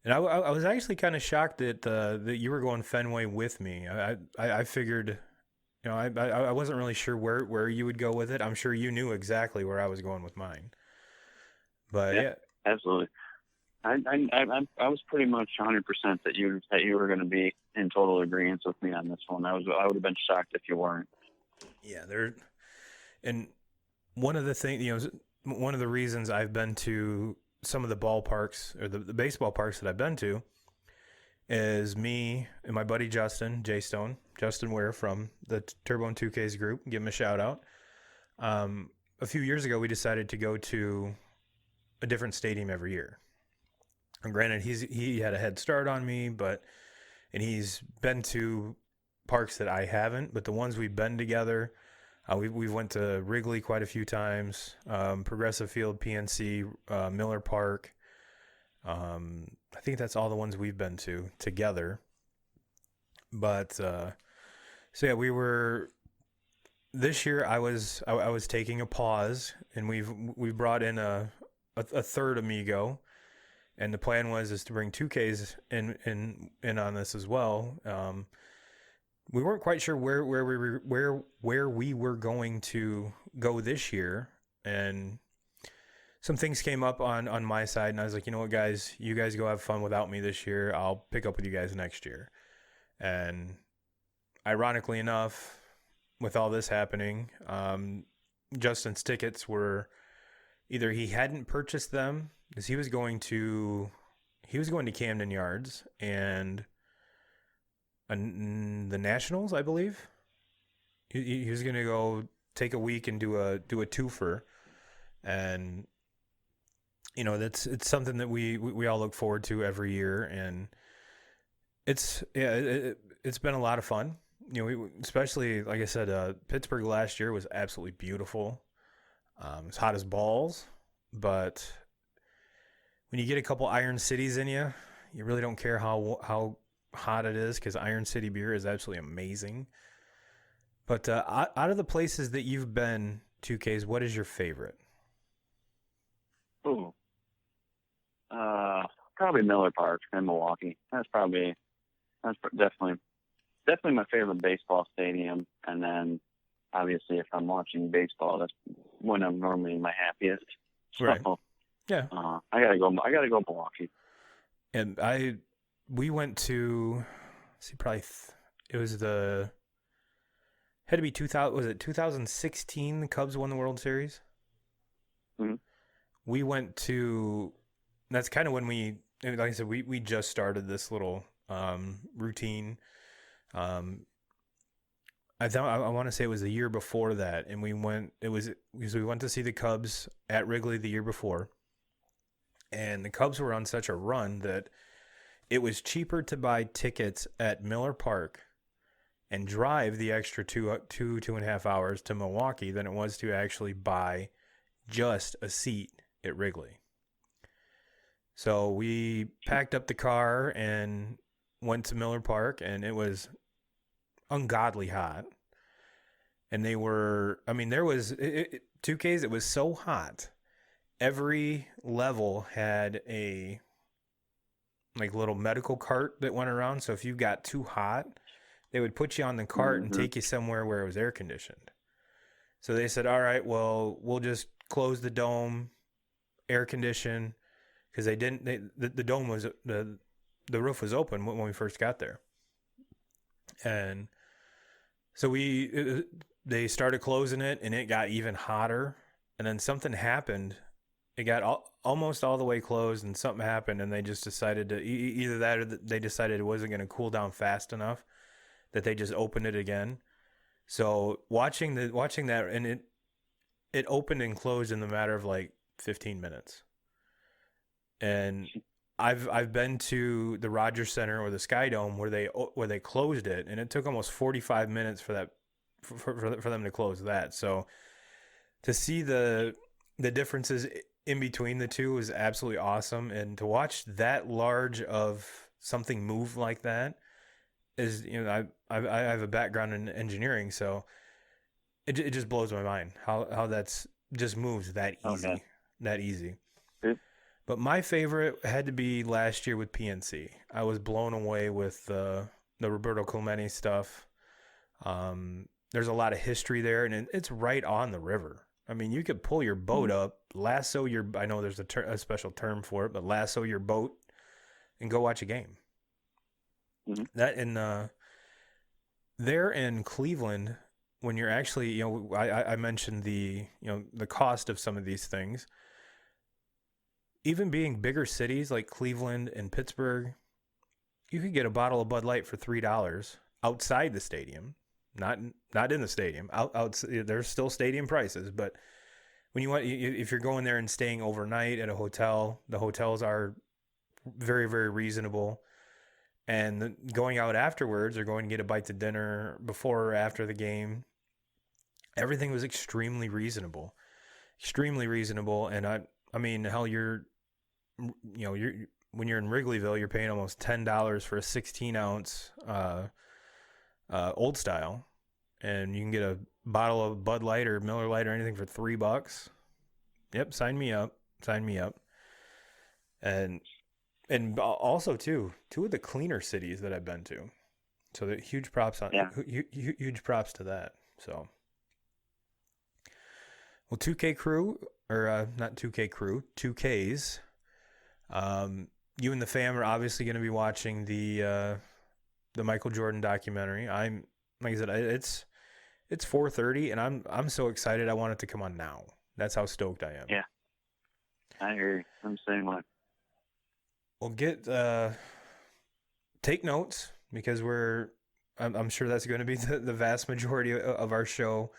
A: And I was actually kind of shocked that you were going Fenway with me. I figured, I wasn't really sure where you would go with it. I'm sure you knew exactly where I was going with mine. But yeah.
B: Absolutely. I was pretty much 100% that you were going to be in total agreement with me on this one. I would have been shocked if you weren't.
A: Yeah, and one of the reasons I've been to some of the ballparks or the baseball parks that I've been to is me and my buddy Justin Ware from the Turbo and 2Ks group. Give him a shout out. A few years ago, we decided to go to a different stadium every year. And granted, he had a head start on me, and he's been to parks that I haven't. But the ones we've been together, we've went to Wrigley quite a few times, Progressive Field, PNC, Miller Park. I think that's all the ones we've been to together. But so yeah, we were this year. I was taking a pause, and we've brought in a third amigo. And the plan is to bring 2Ks in on this as well. We weren't quite sure where we were going to go this year, and some things came up on my side, and I was like, you know what, guys, you guys go have fun without me this year. I'll pick up with you guys next year. And ironically enough, with all this happening, Justin's tickets were either he hadn't purchased them because he was going to Camden Yards and the Nationals, I believe. He was going to go take a week and do a twofer, and it's something that we all look forward to every year, and it's been a lot of fun. Especially like I said, Pittsburgh last year was absolutely beautiful. It's hot as balls, but when you get a couple Iron Cities in you, you really don't care how hot it is, because Iron City beer is absolutely amazing. But out of the places that you've been, 2Ks, what is your favorite?
B: Ooh, probably Miller Park in Milwaukee. That's definitely my favorite baseball stadium. And then obviously, if I'm watching baseball, that's when I'm normally my happiest.
A: Right.
B: So,
A: yeah.
B: I gotta go Milwaukee.
A: And we went to it was had to be 2000. Was it 2016? The Cubs won the World Series.
B: Mm-hmm.
A: We went to. That's kind of when like I said, we just started this little routine. I want to say it was the year before that, and we went to see the Cubs at Wrigley the year before, and the Cubs were on such a run that it was cheaper to buy tickets at Miller Park and drive the extra 2.5 hours to Milwaukee than it was to actually buy just a seat at Wrigley. So we packed up the car and went to Miller Park, and it was ungodly hot. And there was 2Ks, it was so hot. Every level had a little medical cart that went around. So if you got too hot, they would put you on the cart and take you somewhere where it was air conditioned. So they said, all right, well, we'll just close the dome, air condition, because the dome was, the roof was open when we first got there. And so they started closing it, and it got even hotter. And then something happened. it got almost all the way closed, and something happened, and they just decided to either that or they decided it wasn't going to cool down fast enough that they just opened it again. So watching that, and it opened and closed in the matter of like 15 minutes. And I've been to the Rogers Center or the Sky Dome where they closed it, and it took almost 45 minutes for them to close that. So to see the differences in between the two is absolutely awesome, and to watch that large of something move like that is, I have a background in engineering, so it just blows my mind how that's just moves that easy, that easy. But my favorite had to be last year with PNC. I was blown away with the Roberto Clemente stuff. There's a lot of history there, and it's right on the river. I mean, you could pull your boat up, lasso your, I know there's a special term for it, but lasso your boat and go watch a game. Mm-hmm. That in there in Cleveland, when you're actually, I mentioned the cost of some of these things. Even being bigger cities like Cleveland and Pittsburgh, you could get a bottle of Bud Light for $3 outside the stadium. Not in the stadium. Out there's still stadium prices, but when if you're going there and staying overnight at a hotel, the hotels are very, very reasonable. And going out afterwards or going to get a bite to dinner before or after the game, everything was extremely reasonable. And I mean, hell, you're when you're in Wrigleyville, you're paying almost $10 for a 16-ounce old style, and you can get a bottle of Bud Light or Miller Lite or anything for $3. Yep, sign me up. And also too, two of the cleaner cities that I've been to, so that huge props to that. So, well, 2K crew, or not 2K crew, 2Ks. You and the fam are obviously going to be watching the Michael Jordan documentary. Like I said, it's 4:30, and I'm so excited. I want it to come on now. That's how stoked I am.
B: Yeah, I hear you. I'm saying what.
A: Well, take notes, because I'm sure that's going to be the vast majority of our show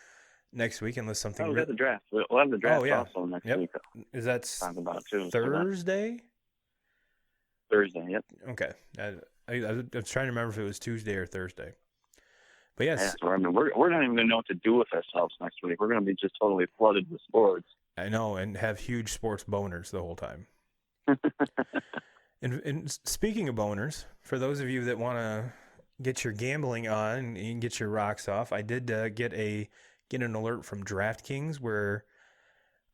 A: next week, unless something.
B: We got the draft. We'll have the draft also next week.
A: Is that
B: talk about it too,
A: Thursday?
B: Thursday. Yep.
A: Okay. I was trying to remember if it was Tuesday or Thursday. But yes.
B: Yeah, so, I mean, we're not even going to know what to do with ourselves next week. We're going to be just totally flooded with sports.
A: I know, and have huge sports boners the whole time. And speaking of boners, for those of you that want to get your gambling on and get your rocks off, I did get an alert from DraftKings where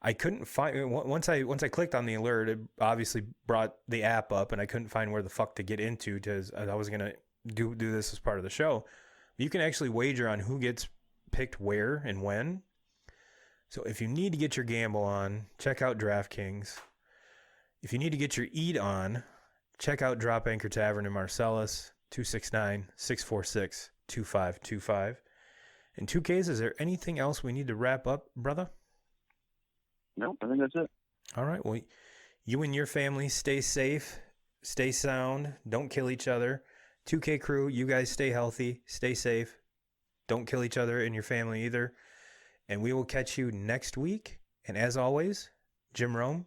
A: I couldn't find, once I clicked on the alert, it obviously brought the app up, and I couldn't find where the fuck to get into, because I was going to do this as part of the show. You can actually wager on who gets picked where and when. So if you need to get your gamble on, check out DraftKings. If you need to get your eat on, check out Drop Anchor Tavern in Marcellus, 269-646-2525. And 2Ks, is there anything else we need to wrap up, brother?
B: No, I think that's it.
A: All right. Well, you and your family stay safe, stay sound, don't kill each other. 2K crew, you guys stay healthy, stay safe, don't kill each other and your family either. And we will catch you next week. And as always, Jim Rome,